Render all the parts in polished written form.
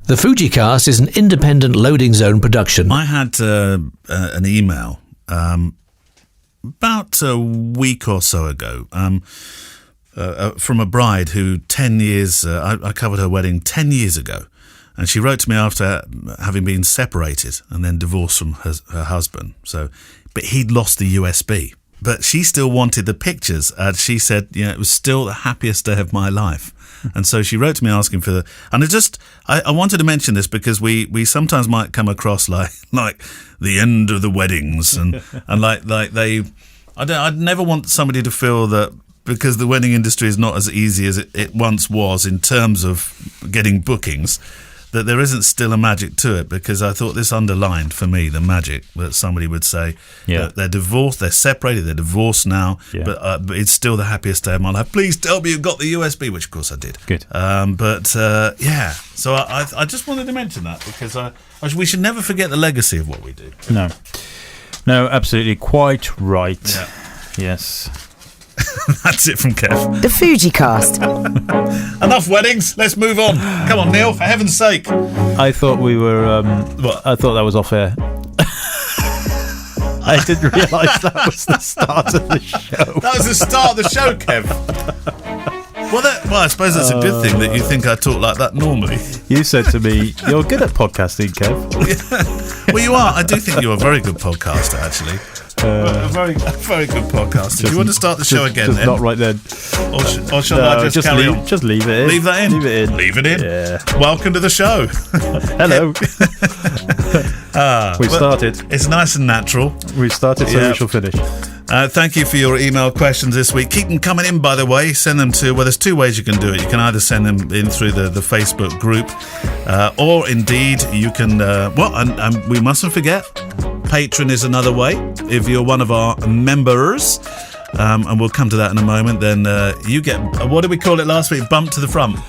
The Fujicast is an independent Loading Zone production. I had an email about a week or so ago from a bride who 10 years, I covered her wedding 10 years ago, and she wrote to me after having been separated and then divorced from her husband. But he'd lost the USB. But she still wanted the pictures, and she said, it was still the happiest day of my life. And so she wrote to me asking for and I wanted to mention this because we sometimes might come across like the end of the weddings and I'd never want somebody to feel that because the wedding industry is not as easy as it once was in terms of getting bookings, that there isn't still a magic to it, because I thought this underlined for me the magic that somebody would say that they're divorced, they're separated, they're divorced now, but it's still the happiest day of my life. Please tell me you've got the USB, which of course I did. Good. So I just wanted to mention that because we should never forget the legacy of what we do. No, absolutely quite right. Yeah. Yes. That's it from Kev. The Fujicast. Enough weddings. Let's move on. Come on, Neil. For heaven's sake. I thought we were. What? I thought that was off air. I didn't realise that was the start of the show. That was the start of the show, Kev. Well, I suppose that's a good thing that you think I talk like that normally. You said to me, "You're good at podcasting, Kev." Yeah. Well, you are. I do think you're a very good podcaster, actually. A very good podcast. Do you want to start the show again then? Not right then. Or shall I just carry on? Just leave it in. Leave that in? Leave it in. Leave it in? Yeah. Welcome to the show. Hello. We've started. It's nice and natural. We've started, so we shall finish. Thank you for your email questions this week. Keep them coming in, by the way. Send them to, there's two ways you can do it. You can either send them in through the Facebook group, or indeed you can, and we mustn't forget, Patreon is another way. If you're one of our members, and we'll come to that in a moment, then you get, what did we call it last week? Bump to the front.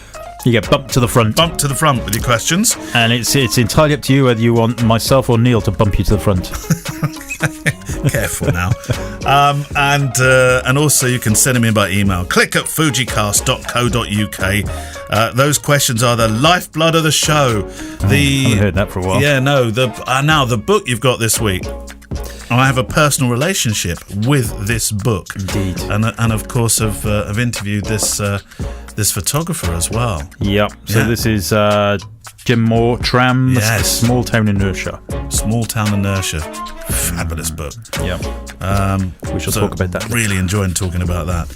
You get bumped to the front. Bump to the front with your questions. And it's entirely up to you whether you want myself or Neil to bump you to the front. Careful now. And also you can send them in by email. Click at fujicast.co.uk. Those questions are the lifeblood of the show. I haven't heard that for a while. Yeah, no. Now the book you've got this week. I have a personal relationship with this book. Indeed. And of course I've interviewed this photographer as well. Yep. So this is Jim Moore-Tram's Yes. Small Town Inertia. Small Town Inertia. Fabulous book. Yep. We shall talk about that. Really enjoying talking about that.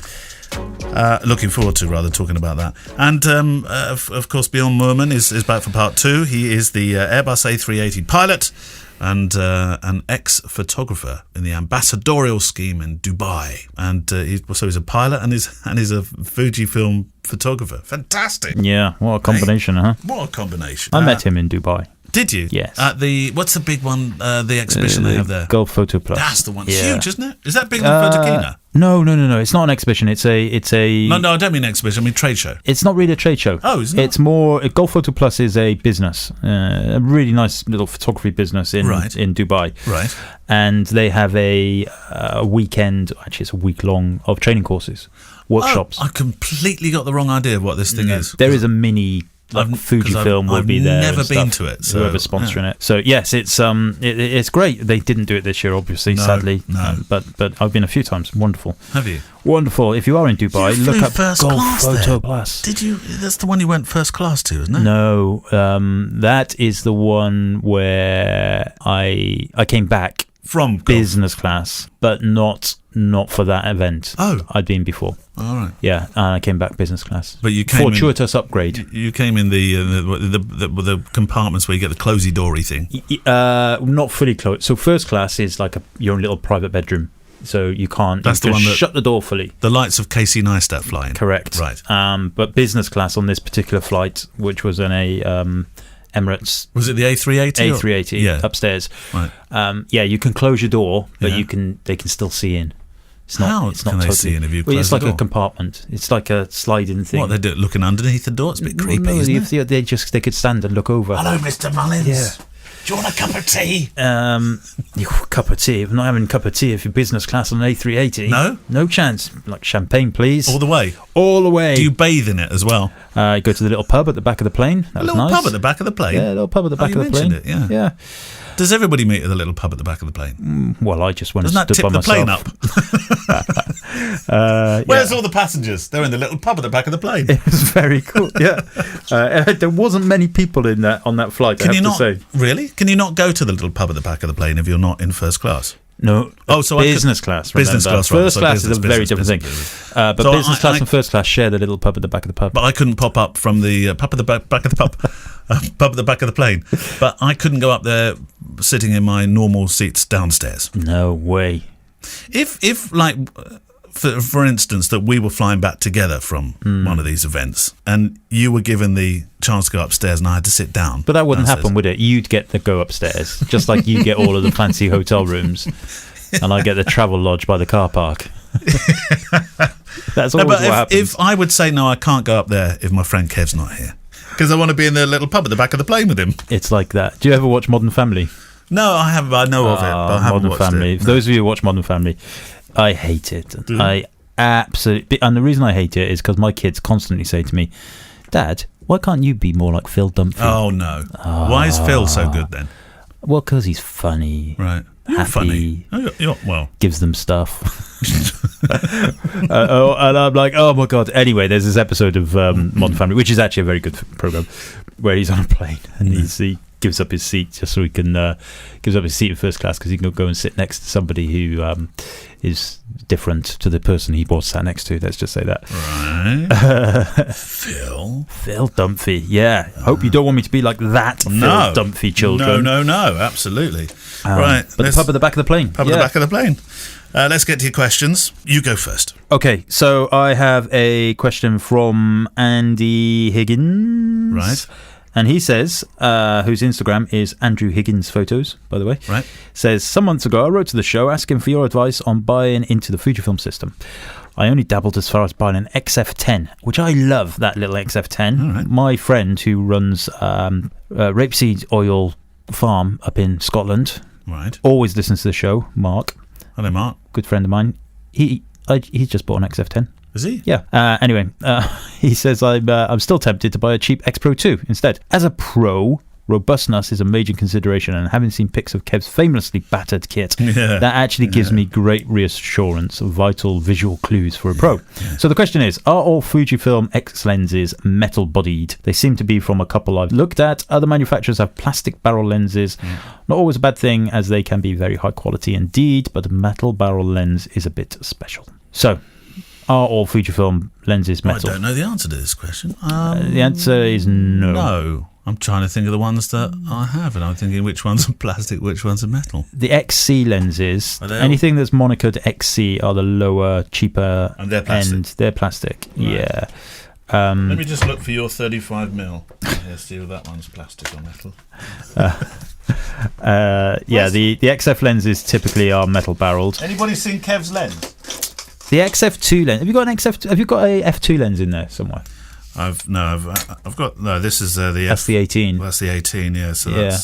Looking forward to talking about that. And of course Bjorn Moorman is back for part 2. He is the Airbus A380 pilot and an ex-photographer in the ambassadorial scheme in Dubai. And he's a pilot and he's a Fujifilm photographer. Fantastic. Yeah, what a combination, huh? What a combination. I met him in Dubai. Did you? Yes. At what's the big one, the exhibition they have there? Gulf Photo Plus. That's the one. It's huge, isn't it? Is that bigger than Photokina? No. It's not an exhibition. It's a. No, I don't mean exhibition. I mean trade show. It's not really a trade show. Oh, isn't it? It's more. Gulf Photo Plus is a business, a really nice little photography business in Dubai. Right. And they have a weekend. Actually, it's a week long of training courses, workshops. I completely got the wrong idea of what this thing is. There is a mini. Fujifilm will be there. I've never been to it. So, whoever's sponsoring it. So yes, it's great. They didn't do it this year, obviously, sadly. No. But I've been a few times. Wonderful. Have you? Wonderful. If you are in Dubai, look up Gulf Photo Plus. Did you? That's the one you went first class to, isn't it? No, that is the one where I came back from business class, but not for that event. Oh, I'd been before. All right. Yeah, and I came back business class. But you came fortuitous upgrade. You came in the compartments where you get the closey doory thing. Not fully closed. So first class is like your own little private bedroom. So you can't. That's the one that shut the door fully. The lights of Casey Neistat flying. Correct. Right. But business class on this particular flight, which was in a Emirates. Was it the A380? A380 upstairs. Right. You can close your door, but they can still see in. It's not. How it's not can they totally, see in if you close it's the like door? a compartment. It's like a sliding thing. What they do? Looking underneath the door? It's a bit creepy, isn't it? They could stand and look over. Hello, Mr. Mullins. Yeah. Do you want a cup of tea? Cup of tea. I'm not having a cup of tea if you're business class on an A380. No? No chance. Like champagne, please. All the way? All the way. Do you bathe in it as well? Go to the little pub at the back of the plane. That A was little nice. pub at the back of the plane? Yeah, a little pub at the back you of the plane. mentioned it, yeah. Does everybody meet at the little pub at the back of the plane? Well, I just went Doesn't and that stood tip by the myself. plane up? Where's all the passengers? They're in the little pub at the back of the plane. It was very cool. Yeah, there wasn't many people in that on that flight. Can you not say. really? Can you not go to the little pub at the back of the plane if you're not in first class? No. Oh, so business class. Business Remember. class. Right. First So class is a very different thing. But So business class and first class share the little pub at the back of the pub. But I couldn't pop up from the pub at the back of the pub, pub at the back of the plane. But I couldn't go up there sitting in my normal seats downstairs. No way. If like, for instance, that we were flying back together from one of these events, and you were given the chance to go upstairs, and I had to sit down. But that wouldn't downstairs. happen, would it? You'd get to go upstairs, just like you get all of the fancy hotel rooms, and I get the travel lodge by the car park. That's always what happens. If I would say no, I can't go up there if my friend Kev's not here, because I want to be in the little pub at the back of the plane with him. It's like that. Do you ever watch Modern Family? No, I haven't. I know of it, but I haven't Modern watched Family. it. For those of you who watch Modern Family, I hate it. Do you? I absolutely. And the reason I hate it is because my kids constantly say to me, "Dad, why can't you be more like Phil Dunphy?" Oh no! Why is Phil so good then? Well, because he's funny. Right, you're Happy. funny. Oh, well, Gives them stuff. And I'm like, oh my god. Anyway, there's this episode of Modern Family, which is actually a very good program, where he's on a plane and he gives up his seat just so he can gives up his seat in first class because he can go and sit next to somebody who is different to the person he was sat next to. Let's just say that. right. Phil Dunphy. Yeah. Hope you don't want me to be like that. No. Phil Dunphy children. No, absolutely. Right, But the pub at the back of the plane. Pub at the back of the plane. Let's get to your questions. You go first. Okay, so I have a question from Andy Higgins. Right. And he says, whose Instagram is Andrew Higgins Photos, by the way. Right. Says, some months ago I wrote to the show asking for your advice on buying into the Fujifilm system. I only dabbled as far as buying an XF10, which I love, that little XF10. All right. My friend who runs rapeseed oil farm up in Scotland Right. always listens to the show, Mark, Hello, Mark. good friend of mine. He's just bought an XF10. Is he? Yeah. Anyway, he says I'm still tempted to buy a cheap X Pro 2 instead. As a pro, robustness is a major consideration, and having seen pics of Kev's famously battered kit, Yeah. that actually gives me great reassurance of vital visual clues for a pro. So the question is, are all Fujifilm X lenses metal bodied? They seem to be from a couple I've looked at. Other manufacturers have plastic barrel lenses. Not always a bad thing, as they can be very high quality indeed, but a metal barrel lens is a bit special. So, are all Fujifilm lenses metal? I don't know the answer to this question. The answer is no. No. I'm trying to think of the ones that I have, and I'm thinking which ones are plastic, which ones are metal. The XC lenses, Are they all- anything that's monikered XC are the lower, cheaper And they're plastic. end. They're plastic, Right. yeah. Let me just look for your 35mm. Yeah, see if that one's plastic or metal. Yeah, the XF lenses typically are metal barreled. Anybody seen Kev's lens? The XF2 lens. Have you got an XF? Have you got a F2 lens in there somewhere? I've got no. This is the That's the 18. That's the 18. Yeah, so Yeah.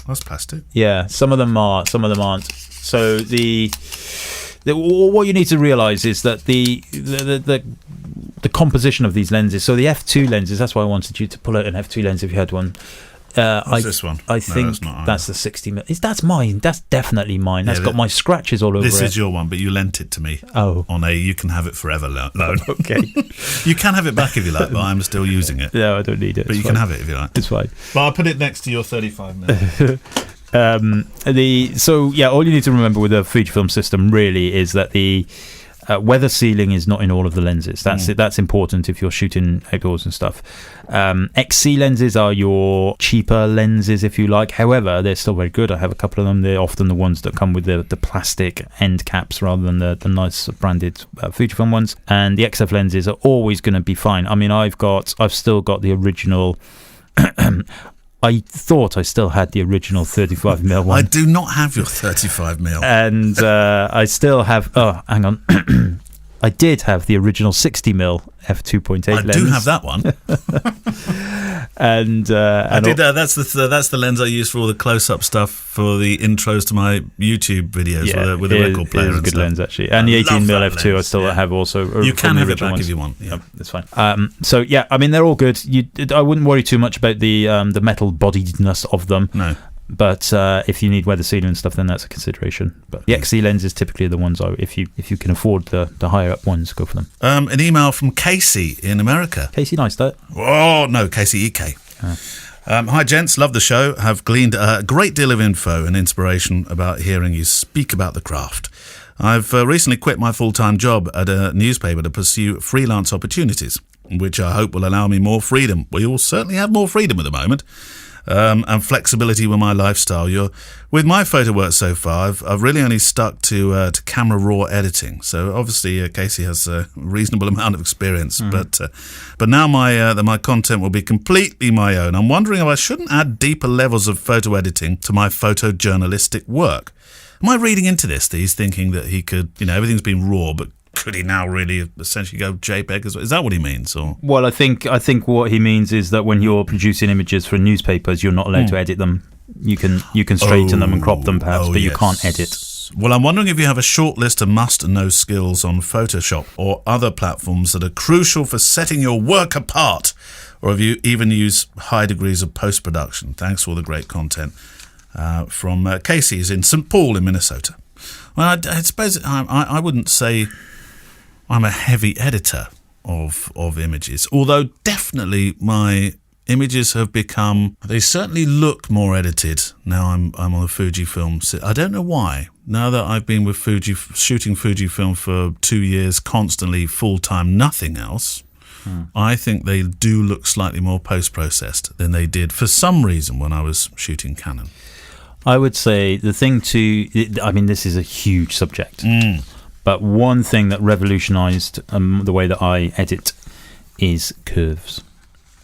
that's plastic. Yeah, some of them are, some of them aren't. So what you need to realise is that the composition of these lenses. So the F2 lenses. That's why I wanted you to pull out an F2 lens if you had one. What's this one? I No, think that's not that's the 60mm. That's mine. That's definitely mine. That's Yeah, got my scratches all over This it. is your one, but you lent it to me Oh, on a you can have it forever loan. okay. You can have it back if you like, but I'm still using it. No, I don't need it. But you can have it if you like. It's fine. But I'll put it next to your 35mm. So all you need to remember with the Fujifilm system really is that the weather sealing is not in all of the lenses. That's it. That's important if you're shooting outdoors and stuff. XC lenses are your cheaper lenses, if you like. However, they're still very good. I have a couple of them. They're often the ones that come with the plastic end caps rather than the nice branded Fujifilm ones. And the XF lenses are always going to be fine. I mean, I've still got the original. I thought I still had the original 35mm one. I do not have your 35mm. And I still have. Oh, hang on. I did have the original 60mm f2.8 I lens. do have that one. And I did. That's the lens I use for all the close-up stuff for the intros to my YouTube videos with the record player. It is a and good stuff. lens, actually. And the 18mm f2 I still have also. You from can the have it original back ones. if you want. Yeah. That's fine. So yeah, I mean they're all good. I wouldn't worry too much about the metal bodiedness of them. No. But if you need weather sealing and stuff, then that's a consideration. But the XC lenses typically are the ones if you can afford the higher up ones, go for them. An email from Casey in America. Casey Neistat. Oh no, Casey EK. Hi gents, love the show. Have gleaned a great deal of info and inspiration about hearing you speak about the craft. I've recently quit my full-time job at a newspaper to pursue freelance opportunities, which I hope will allow me more freedom. We all certainly have more freedom at the moment. And flexibility with my lifestyle. With my photo work so far, I've really only stuck to camera raw editing. So obviously Casey has a reasonable amount of experience, but now my content will be completely my own. I'm wondering if I shouldn't add deeper levels of photo editing to my photojournalistic work. Am I reading into this that he's thinking that he could, everything's been raw, but could he now really essentially go JPEG as well? Is that what he means? Or Well, I think what he means is that when you're producing images for newspapers, you're not allowed to edit them. You can straighten them and crop them perhaps, but you can't edit. Well, I'm wondering if you have a short list of must-know skills on Photoshop or other platforms that are crucial for setting your work apart, or if you even use high degrees of post-production. Thanks for all the great content. From Casey's in St. Paul in Minnesota. Well, I suppose I wouldn't say I'm a heavy editor of images, although definitely my images have become, they certainly look more edited now I'm on the Fujifilm. I don't know why. Now that I've been with shooting Fujifilm for 2 years constantly, full-time, nothing else, I think they do look slightly more post-processed than they did for some reason when I was shooting Canon. I would say the thing this is a huge subject, but one thing that revolutionized the way that I edit is curves.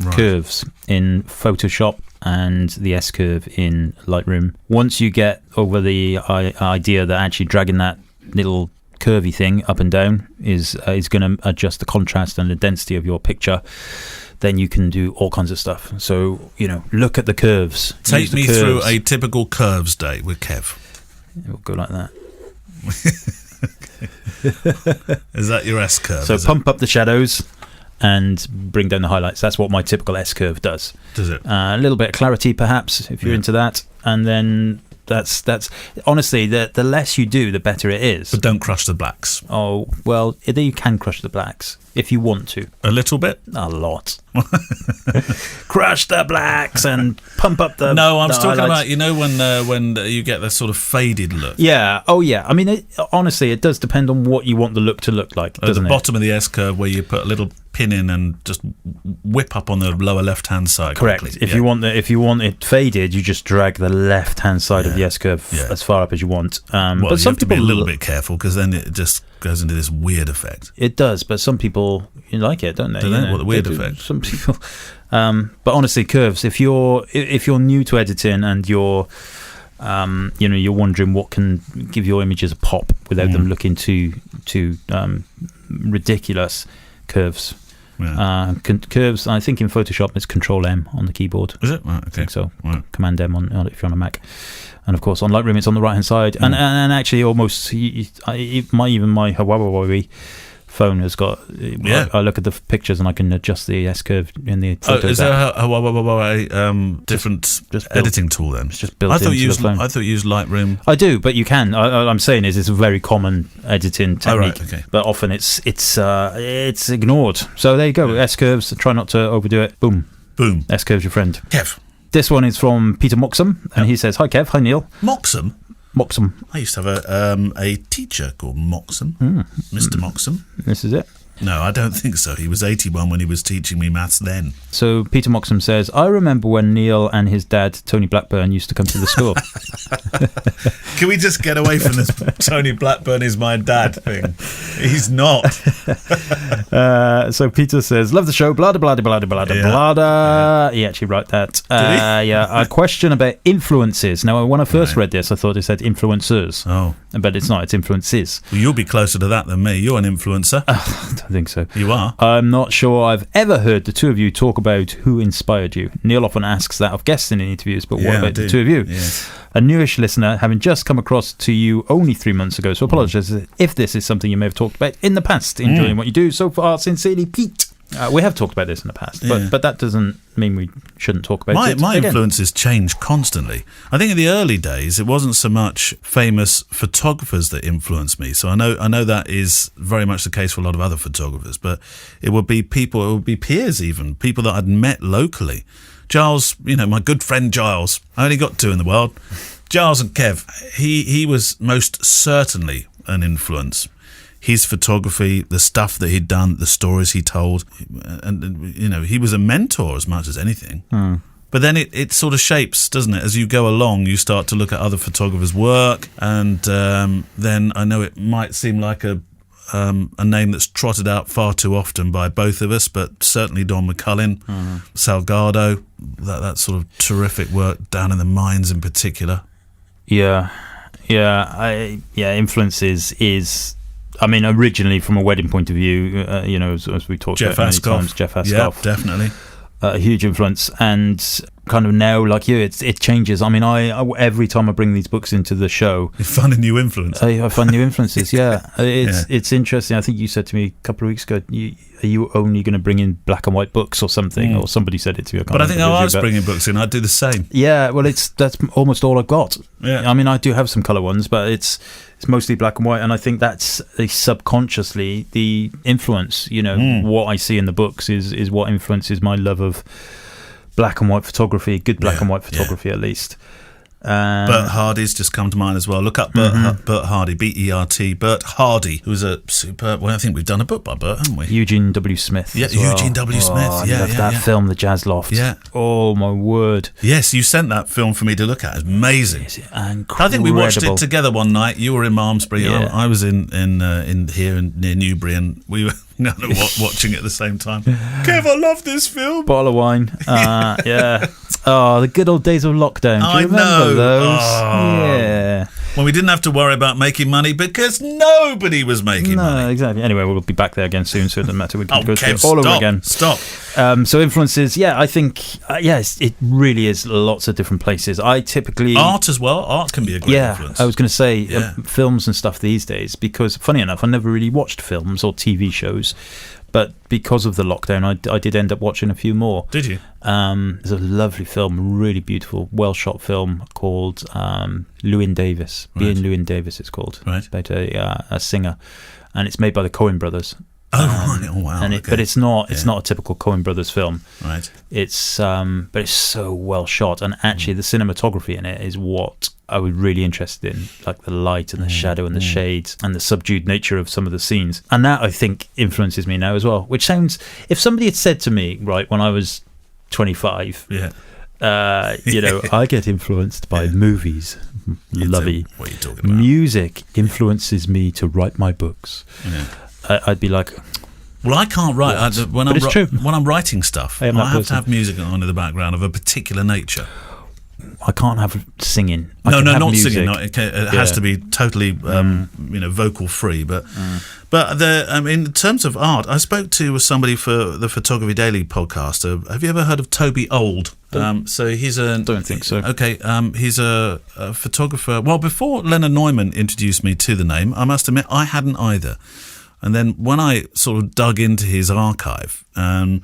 Right. Curves in Photoshop and the S-curve in Lightroom. Once you get over the idea that actually dragging that little curvy thing up and down is going to adjust the contrast and the density of your picture, then you can do all kinds of stuff. So, look at the curves. Take me through a typical curves day with Kev. It will go like that. Is that your S-curve? So pump up the shadows and bring down the highlights. That's what my typical S-curve does. Does it? A little bit of clarity, perhaps, if you're into that. And then that's honestly, the less you do, the better it is. But don't crush the blacks. Oh, well, you can crush the blacks if you want to. A little bit? A lot. Crush the blacks and pump up the No, I'm talking highlights. about, when you get the sort of faded look. Yeah. Oh, yeah. I mean, honestly, it does depend on what you want the look to look like, At doesn't the it? bottom of the S-curve where you put a little pin in and just whip up on the lower left-hand side. Correct. Quickly. If you want it faded, you just drag the left-hand side of the S-curve Yeah. as far up as you want. Well, But you some have to be a people little bit careful because then it just goes into this weird effect. It does, but some people like it, don't they? Do they? What, the weird effect? Some people. But honestly, curves. If you're new to editing and you're wondering what can give your images a pop without them looking too ridiculous, curves. Yeah. Curves. I think in Photoshop it's Control M on the keyboard. Is it? Right, okay. I think so. Right. Command M on if you're on a Mac, and of course on Lightroom it's on the right hand side. And actually almost my Huawei phone has got. I look at the pictures and I can adjust the S curve in the photos. Is there a different just built- editing tool then? It's just built I thought into you the used. phone. I thought you used Lightroom. I do, but you can. I'm saying is it's a very common editing technique, okay. but often it's ignored. So there you go. S curves. Try not to overdo it. Boom. Boom. S curves your friend. Kev. This one is from Peter Moxham, and he says, "Hi Kev, hi Neil." Moxham. Moxham. I used to have a teacher called Moxham, Mr. Moxham. This is it. No, I don't think so. He was 81 when he was teaching me maths then. So Peter Moxham says, I remember when Neil and his dad, Tony Blackburn, used to come to the school. Can we just get away from this Tony Blackburn is my dad thing? He's not. So Peter says, love the show, blah, blah, blah, blah, blah, blah, blah. He actually wrote that. Yeah, a question about influences. Now, when I first read this, I thought it said influencers. Oh. But it's not, it's influences. Well, you'll be closer to that than me. You're an influencer. I don't think so. You are? I'm not sure I've ever heard the two of you talk about who inspired you. Neil often asks that of guests in interviews, but what about the two of you? Yes. A newish listener, having just come across to you only 3 months ago, so apologise if this is something you may have talked about in the past. Enjoying what you do so far. Sincerely, Pete. We have talked about this in the past, but that doesn't mean we shouldn't talk about it. My influences change constantly. I think in the early days, it wasn't so much famous photographers that influenced me. So I know that is very much the case for a lot of other photographers, but it would be people, it would be peers even, people that I'd met locally. Giles, my good friend Giles, I only got two in the world, Giles and Kev. He was most certainly an influence. His photography, the stuff that he'd done, the stories he told, and he was a mentor as much as anything. But then it sort of shapes, doesn't it? As you go along, you start to look at other photographers' work, and then I know it might seem like a name that's trotted out far too often by both of us, but certainly Don McCullin, Salgado, that sort of terrific work down in the mines in particular. Influences is. I mean, originally from a wedding point of view, as we talked about many times, Jeff Ascough. Yeah, definitely. A huge influence. And kind of now, like you, it changes. I mean, I every time I bring these books into the show... You find a new influence. I find new influences, yeah. It's interesting. I think you said to me a couple of weeks ago, are you only going to bring in black and white books or something? Or somebody said it to me. But I think I was bringing books in. I'd do the same. Yeah, well, that's almost all I've got. Yeah. I mean, I do have some colour ones, but it's mostly black and white, and I think that's subconsciously the influence. What I see in the books is what influences my love of black and white photography, good black and white photography at least. Bert Hardy's just come to mind as well. Look up Bert Hardy, B-E-R-T, Bert Hardy, who's a superb... Well, I think we've done a book by Bert, haven't we? Eugene W. Smith. Yeah, Eugene W. Smith. I love that film, The Jazz Loft. Yeah. Oh, my word. Yes, you sent that film for me to look at. It's amazing. Is it incredible? I think we watched it together one night. You were in Malmesbury. Yeah. I was in here near Newbury, and we were watching it at the same time. Kev, I love this film. Bottle of wine. Yeah. Oh, the good old days of lockdown. Do you remember those? Oh. Yeah. When we didn't have to worry about making money because nobody was making money. No, exactly. Anyway, we'll be back there again soon, so it doesn't matter. We can go through Kev, it all over again. Stop. So influences, I think, it really is lots of different places. I typically... Art as well. Art can be a great influence. I was going to say films and stuff these days, because, funny enough, I never really watched films or TV shows, but because of the lockdown, I did end up watching a few more. Did you? There's a lovely film, really beautiful, well-shot film called Llewyn Davis. Being Llewyn Davis, it's called. Right. About a singer. And it's made by the Coen brothers. Right. Oh, wow. But it's not a typical Coen brothers film. Right. But it's so well shot, and actually the cinematography in it is what I was really interested in, like the light and the shadow and the shades and the subdued nature of some of the scenes. And that, I think, influences me now as well, which sounds... If somebody had said to me, right, when I was 25... Yeah. I get influenced by movies. Lovey. What are you talking about? Music influences me to write my books. Yeah. I'd be like... Well, I can't write. When I'm writing stuff, I have to have music on in the background of a particular nature. I can't have singing. Not music. Singing. It has to be totally, vocal free. But in terms of art, I spoke to somebody for the Photography Daily podcast. Have you ever heard of Toby Old? So he's a... Don't think so. Okay, he's a photographer. Well, before Leonard Neumann introduced me to the name, I must admit I hadn't either. And then when I sort of dug into his archive, and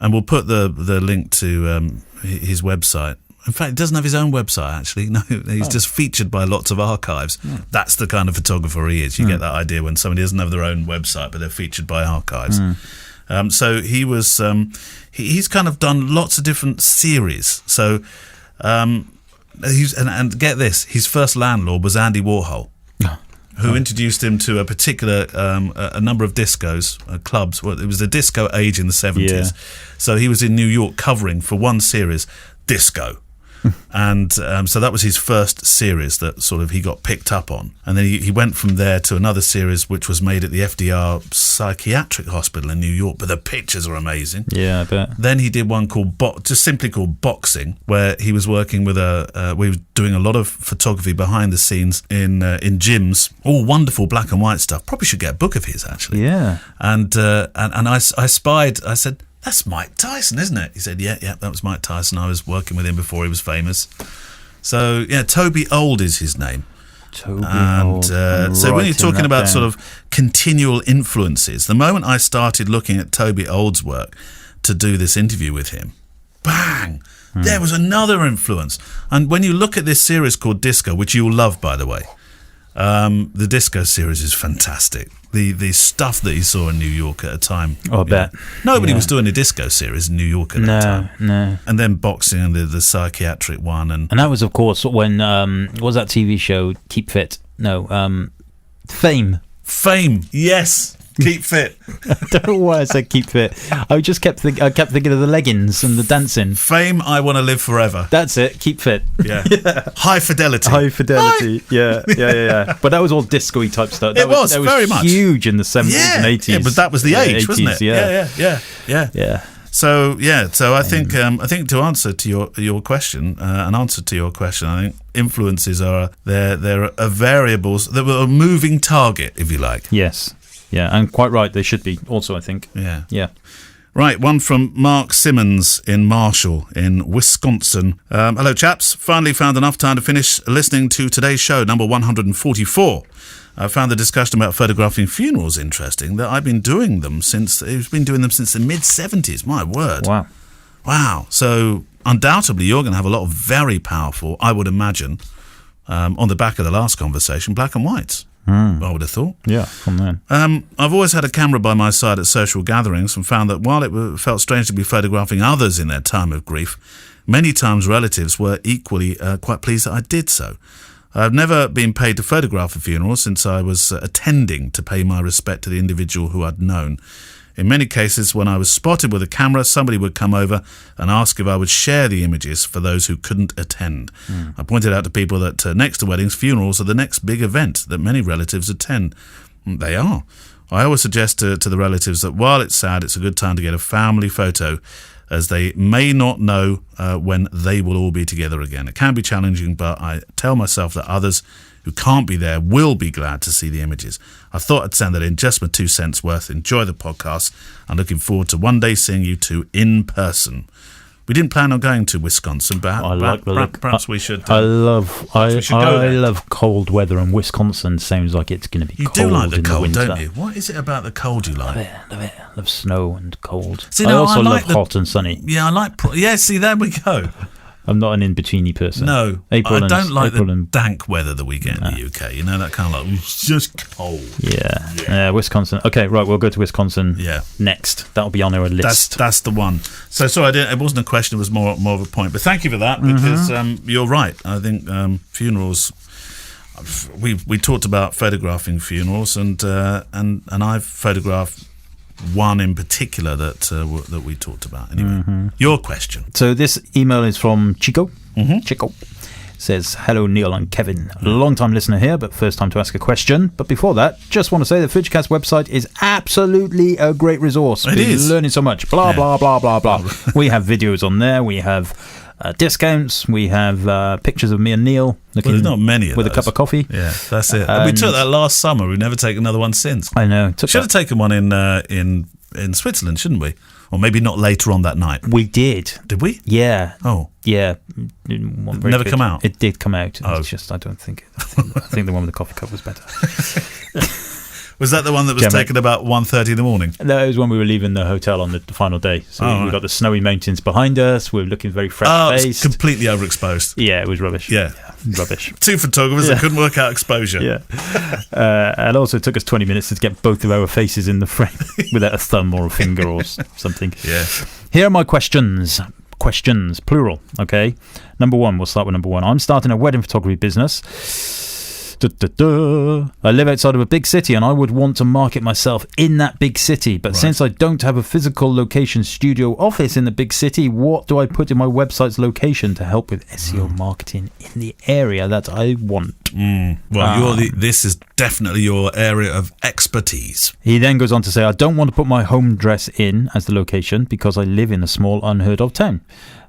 we'll put the link to his website. In fact, he doesn't have his own website, actually. No, he's just featured by lots of archives. That's the kind of photographer he is. You get that idea when somebody doesn't have their own website, but they're featured by archives. So he was... he's kind of done lots of different series. So, and get this, his first landlord was Andy Warhol. who introduced him to a particular a number of discos, clubs. Well, it was the disco age in the 70s. Yeah. So he was in New York covering for one series, disco. And so that was his first series that sort of he got picked up on. And then he went from there to another series which was made at the FDR Psychiatric Hospital in New York. But the pictures are amazing. Yeah, I bet. Then he did one called just simply called Boxing, where he was working with we were doing a lot of photography behind the scenes in gyms, all wonderful black and white stuff. Probably should get a book of his, actually. Yeah. And I spied. I said, "That's Mike Tyson, isn't it?" He said, "Yeah, that was Mike Tyson. I was working with him before he was famous." So yeah, Toby Old is his name. Toby And Old. so when you're Writing talking that about down. sort of continual influences, the moment I started looking at Toby Old's work to do this interview with him, bang, there was another influence. And when you look at this series called Disco, which you'll love, by the way, the Disco series is fantastic. The stuff that he saw in New York at a time. Oh, I bet. Nobody Yeah. was doing a disco series in New York at that time. No. And then Boxing and the psychiatric one. And And that was, of course, when what was that TV show? Keep Fit? No, Fame. Fame, yes. Keep fit. I don't know why I said Keep Fit. I just kept thinking of the leggings and the dancing. Fame, I want to live forever. That's it. Keep Fit. Yeah. High fidelity. High fidelity. Yeah. But that was all disco-y type stuff. It was, that very much. Huge in the 70s and 80s. Yeah, but that was the age, wasn't it? 80s, Yeah. Yeah. So I think to answer to your question, I think influences are they're a variables, they're a moving target, if you like. Yes. Yeah, and quite right. They should be also, I think. Yeah. Right, one from Mark Simmons in Marshall in Wisconsin. Hello, chaps. Finally found enough time to finish listening to today's show, number 144. I found the discussion about photographing funerals interesting. That I've been doing them since the mid-70s. My word. Wow. So undoubtedly you're going to have a lot of very powerful, I would imagine, on the back of the last conversation, black and whites. I would have thought. Yeah, from then. I've always had a camera by my side at social gatherings and found that while it felt strange to be photographing others in their time of grief, many times relatives were equally quite pleased that I did so. I've never been paid to photograph a funeral since I was attending to pay my respect to the individual who I'd known. In many cases, when I was spotted with a camera, somebody would come over and ask if I would share the images for those who couldn't attend. I pointed out to people that next to weddings, funerals are the next big event that many relatives attend. They are. I always suggest to the relatives that while it's sad, it's a good time to get a family photo, as they may not know when they will all be together again. It can be challenging, but I tell myself that others who can't be there will be glad to see the images. I thought I'd send that in, just my 2 cents worth. Enjoy the podcast. I'm looking forward to one day seeing you two in person. We didn't plan on going to Wisconsin, but perhaps we should. I love cold weather, and Wisconsin sounds like it's going to be You cold do like the in cold, the winter. don't you? What is it about the cold you like? Love it. Love snow and cold. See, I no, also I like love hot and sunny. Yeah, I like... see, there we go. I'm not an in-betweeny person. No, April I don't like April the and, dank weather that we get in the UK. You know, that kind of like, it's just cold. Yeah, Wisconsin. Okay, right, we'll go to Wisconsin next. That'll be on our list. That's the one. So, sorry, it wasn't a question, it was more of a point. But thank you for that, because you're right. I think funerals... We talked about photographing funerals, and I've photographed one in particular that we talked about. Anyway, your question. So this email is from Chico. Chico says, hello Neil and Kevin, long time listener here, but first time to ask a question. But before that, just want to say the Fujicast website is absolutely a great resource. It is. Learning so much. Blah blah blah. We have videos on there. We have discounts. We have pictures of me and Neil looking there's not many of with those. a cup of coffee. Yeah, that's it. We took that last summer. We've never taken another one since. I know. Should have taken one in Switzerland, shouldn't we? Or maybe not later on that night. We did. Did we? Yeah. Oh. Yeah. It never come out? It did come out. Oh. It's just, I think the one with the coffee cup was better. Was that the one that was taken about 1:30 in the morning? No, it was when we were leaving the hotel on the final day. So we got the snowy mountains behind us. We were looking very fresh-faced. It's completely overexposed. Yeah, it was rubbish. Yeah. Rubbish. Two photographers that couldn't work out exposure. Yeah. And also it took us 20 minutes to get both of our faces in the frame without a thumb or a finger or something. Yeah. Here are my questions. Questions, plural, okay? Number one, we'll start with number one. I'm starting a wedding photography business. I live outside of a big city and I would want to market myself in that big city. But since I don't have a physical location studio office in the big city, what do I put in my website's location to help with SEO marketing in the area that I want? Well, this is definitely your area of expertise. He then goes on to say, I don't want to put my home address in as the location because I live in a small, unheard of town.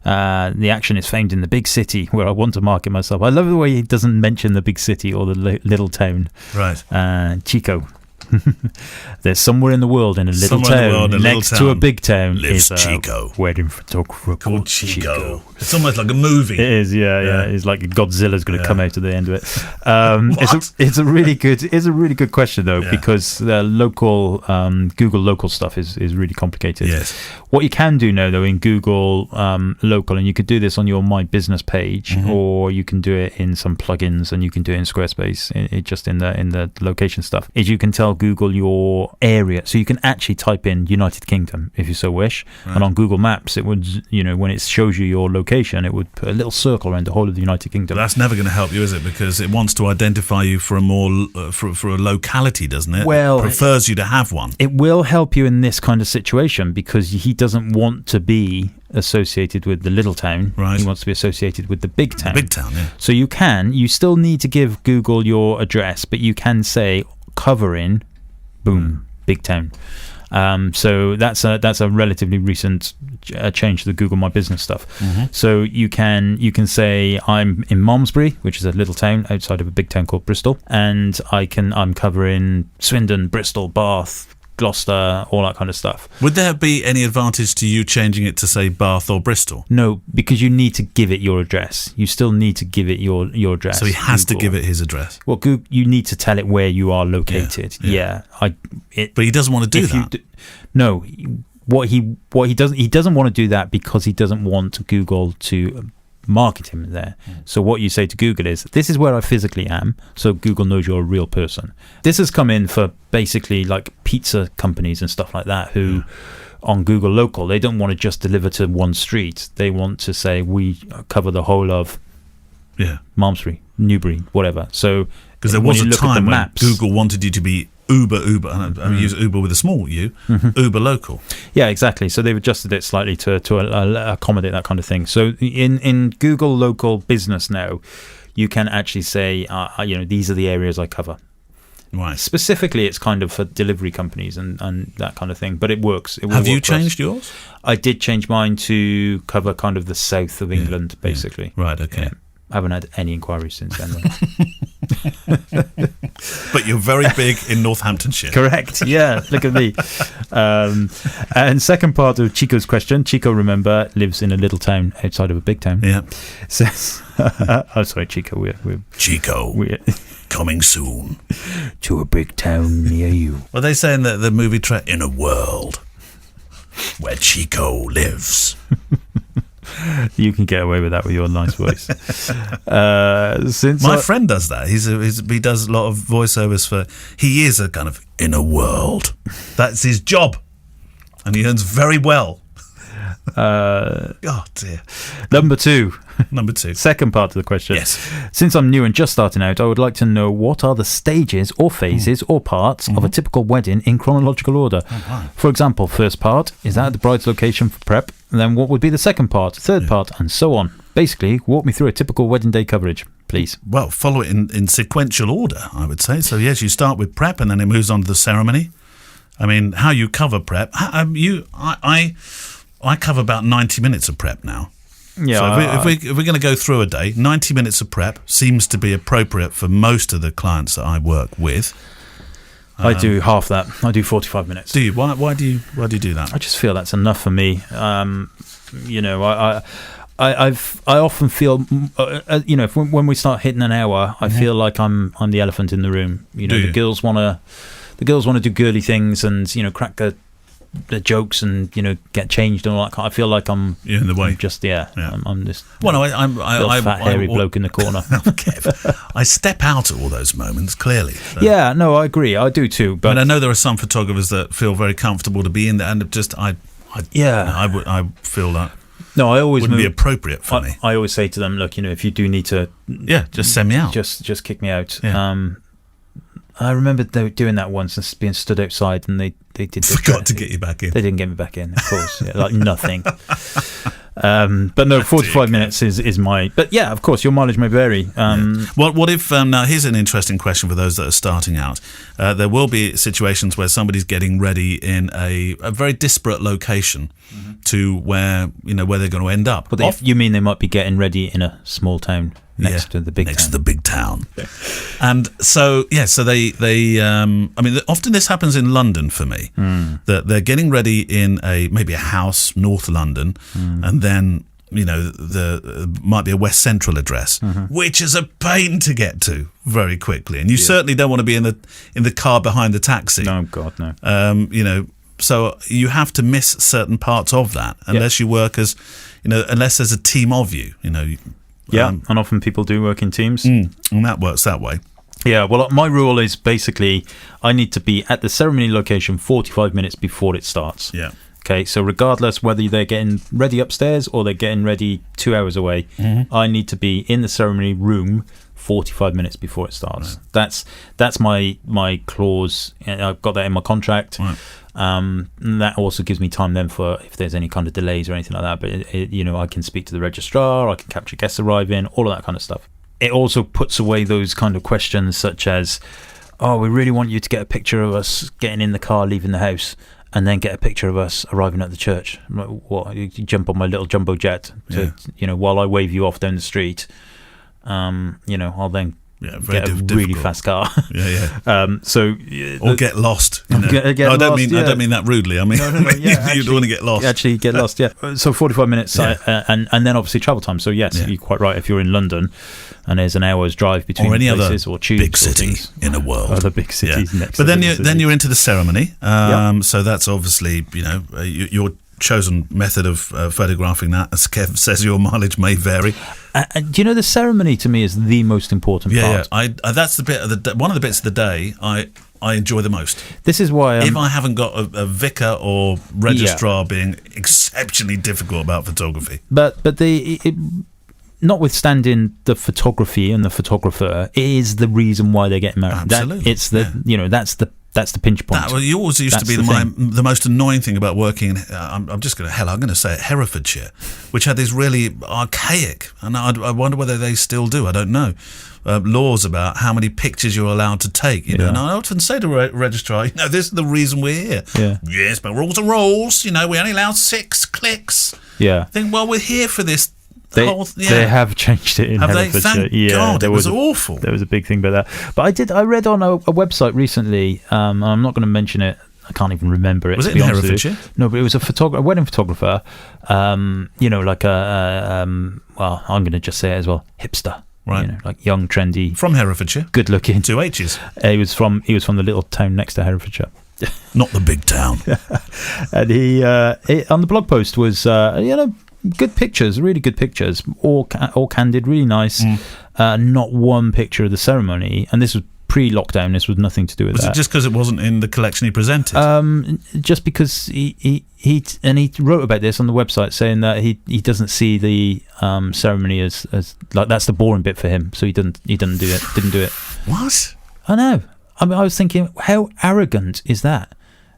The action is famed in the big city where I want to market myself. I love the way he doesn't mention the big city or the little town. Right. Chico. There's somewhere in the world in a little town next to a big town lives is Chico, wedding photographer called Chico. It's almost like a movie. It is, yeah. It's like Godzilla's going to come out at the end of it. What? It's a really good question though, because the local Google local stuff is really complicated. Yes. What you can do now though in Google local, and you could do this on your My Business page, or you can do it in some plugins, and you can do it in Squarespace, just in the location stuff, is you can tell Google your area, so you can actually type in United Kingdom if you so wish, and on Google Maps it would, when it shows you your location, it would put a little circle around the whole of the United Kingdom. But that's never going to help you, is it? Because it wants to identify you for a more for a locality, doesn't it? Well, it prefers you to have one. It will help you in this kind of situation because he doesn't want to be associated with the little town. Right. He wants to be associated with the big town. The big town, yeah. So you still need to give Google your address, but you can say covering, big town. So that's a relatively recent change to the Google My Business stuff. So you can say I'm in Malmesbury, which is a little town outside of a big town called Bristol, and I'm covering Swindon, Bristol, Bath, Gloucester, all that kind of stuff. Would there be any advantage to you changing it to say Bath or Bristol? No, because you need to give it your address. You still need to give it your address. So he has Google. to give it his address. Well, Google, you need to tell it where you are located. But he doesn't want to do that. No, what he doesn't want to do that because he doesn't want Google to market him there. So what you say to Google is, this is where I physically am, so Google knows you're a real person. This has come in for basically like pizza companies and stuff like that who on Google Local, they don't want to just deliver to one street. They want to say we cover the whole of Malmesbury, Newbury, whatever. So because there was a time when Google wanted you to be Uber, and I use Uber with a small U, Uber local. Yeah, exactly. So they've adjusted it slightly to accommodate that kind of thing. So in Google Local Business now, you can actually say, these are the areas I cover. Right. Specifically, it's kind of for delivery companies and that kind of thing, but it works. Have you changed yours? I did change mine to cover kind of the south of England, basically. Yeah. Right, okay. Yeah. I haven't had any inquiries since then. But you're very big in Northamptonshire. Correct, yeah, look at me. And second part of Chico's question, Chico, remember, lives in a little town outside of a big town. Yeah. Says, sorry, Chico, we're coming soon to a big town near you. Well, they say in the movie in a world where Chico lives. You can get away with that with your nice voice. Since my friend does that. He does a lot of voiceovers he is a kind of in a world. That's his job, and he earns very well. Oh dear. Number two. Second part of the question. Yes. Since I'm new and just starting out, I would like to know what are the stages or phases or parts of a typical wedding in chronological order. For example, first part, is that the bride's location for prep? And then what would be the second part, third part, and so on? Basically, walk me through a typical wedding day coverage, please. Well, follow it in sequential order, I would say. So yes, you start with prep and then it moves on to the ceremony. I mean, how you cover prep, I cover about 90 minutes of prep now. Yeah. So if we're going to go through a day, 90 minutes of prep seems to be appropriate for most of the clients that I work with. I do half that. I do 45 minutes. Do you? Why do you do that? I just feel that's enough for me. I often feel, when we start hitting an hour, I feel like I'm the elephant in the room. The girls want to do girly things and crack the jokes and get changed and all that. I feel like I'm You're in the way. I'm this. Well, no, I'm fat hairy bloke in the corner. I step out at all those moments clearly. So. Yeah, no, I agree. I do too. But I know there are some photographers that feel very comfortable to be in there, and I feel that. No, I always wouldn't be move. appropriate for me. I always say to them, look, if you do need to, Just send me out. just kick me out. Yeah. I remember doing that once and being stood outside, and they did Forgot to get you back in. They didn't get me back in, of course. Like nothing. But no, 45 minutes is my. But yeah, of course, your mileage may vary. What if now? Here's an interesting question for those that are starting out. There will be situations where somebody's getting ready in a very disparate location to where they're going to end up. But you mean they might be getting ready in a small town next to the big next town. to the big town. And so they often this happens in London for me, that they're getting ready in maybe a house, North London, and then there might be a West Central address, which is a pain to get to very quickly, and you certainly don't want to be in the car behind the taxi. No, God, no. So you have to miss certain parts of that unless you work as, unless there's a team of you, and often people do work in teams. And that works that way. Yeah, well, my rule is basically I need to be at the ceremony location 45 minutes before it starts. Yeah. Okay, so regardless whether they're getting ready upstairs or they're getting ready 2 hours away, I need to be in the ceremony room 45 minutes before it starts. Right. That's my clause. I've got that in my contract. Right. And that also gives me time then for if there's any kind of delays or anything like that. But I can speak to the registrar, I can capture guests arriving, all of that kind of stuff. It also puts away those kind of questions such as, oh, we really want you to get a picture of us getting in the car, leaving the house, and then get a picture of us arriving at the church. I'm like, what? You jump on my little jumbo jet while I wave you off down the street. I'll then get a really fast car. Or get lost. I don't mean that rudely. I mean, you don't want to get lost. Actually, get lost. Yeah. So 45 minutes, and then obviously travel time. So yes, you're quite right. If you're in London, and there's an hour's drive between or any places, other or tubes big city in the world, other big cities next. But then you're into the ceremony. So that's obviously your chosen method of photographing that, as Kev says, your mileage may vary. Do you know the ceremony to me is the most important part? Yeah. That's the bit of one of the bits of the day I enjoy the most. This is why if I haven't got a vicar or registrar being exceptionally difficult about photography. But notwithstanding the photography and the photographer, it is the reason why they're getting married. Absolutely. That's the pinch point. You always used to be the most annoying thing about working in, I'm going to say it, Herefordshire, which had these really archaic, and I wonder whether they still do, I don't know, laws about how many pictures you're allowed to take. And I often say to registrar, this is the reason we're here. Yeah. Yes, but rules are rules. We only allow 6 clicks. Yeah. I think, we're here for this. They have changed it in Herefordshire. Thank God, it was awful. There was a big thing about that. But I read on a website recently, I'm not going to mention it, I can't even remember it. Was it in Herefordshire? No, but it was a wedding photographer, like I'm going to just say it as well, hipster. Right. Like young, trendy. From Herefordshire. Good looking. 2 H's. He was from the little town next to Herefordshire. Not the big town. And he on the blog post was, good pictures, really good pictures, all candid, really nice. Not one picture of the ceremony, and this was pre-lockdown. This was nothing to do with that. Was it just because it wasn't in the collection he presented? Just because he wrote about this on the website, saying that he doesn't see the ceremony as like that's the boring bit for him, so he didn't do it. What? I know. I was thinking, how arrogant is that?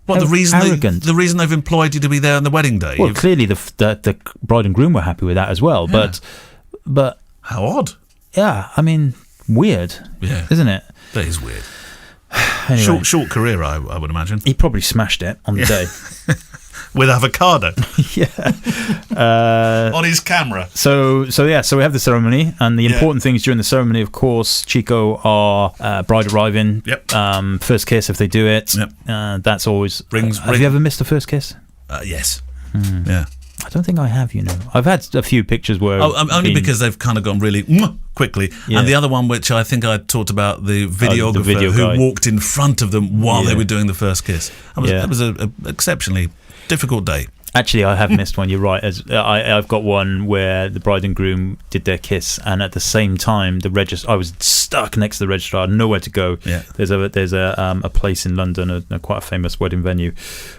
What, the reason they've employed you to be there on the wedding day? Well, clearly the bride and groom were happy with that as well. Yeah. But how odd. Yeah, I mean, weird. Yeah, isn't it? That is weird. Anyway, short career, I would imagine. He probably smashed it on the day. With avocado. Yeah. On his camera. So we have the ceremony, and the important things during the ceremony, of course, Chico, are bride arriving. Yep. First kiss if they do it. Yep. That's always rings. Have you ever missed a first kiss? Yes. Yeah. I don't think I have, I've had a few pictures where only because they've kind of gone really quickly. And the other one, which I think I talked about, the videographer who walked in front of them while they were doing the first kiss. That was an exceptionally difficult day. Actually, I have missed one. You're right. I've got one where the bride and groom did their kiss, and at the same time, I was stuck next to the registrar, nowhere to go. Yeah. There's a place in London, quite a famous wedding venue,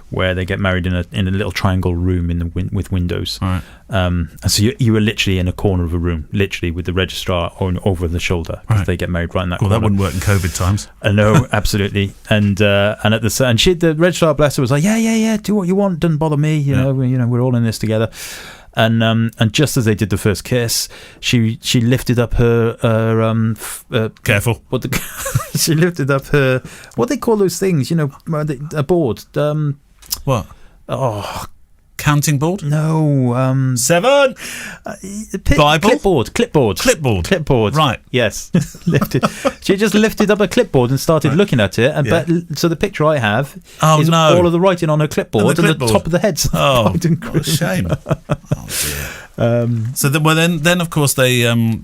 where they get married in a little triangle room with windows. Right. And so you were literally in a corner of a room, literally with the registrar over the shoulder, because Right. they get married right in that Well, corner. that wouldn't work in COVID times. No, absolutely. And the registrar, bless her, was like, yeah, do what you want, doesn't bother me. You know, we're all in this together. And just as they did the first kiss, she lifted up her Careful. she lifted up her, what they call those things, a board. What? Oh Counting board? no, 7. Bible? Clipboard. Right. Yes. Lifted. She just lifted up a clipboard and started looking at it. And Yeah. so the picture I have Oh, is no. all of the writing on her clipboard and the clipboard. top of the heads. Oh, White and what a green. shame. Oh, dear. So then of course they do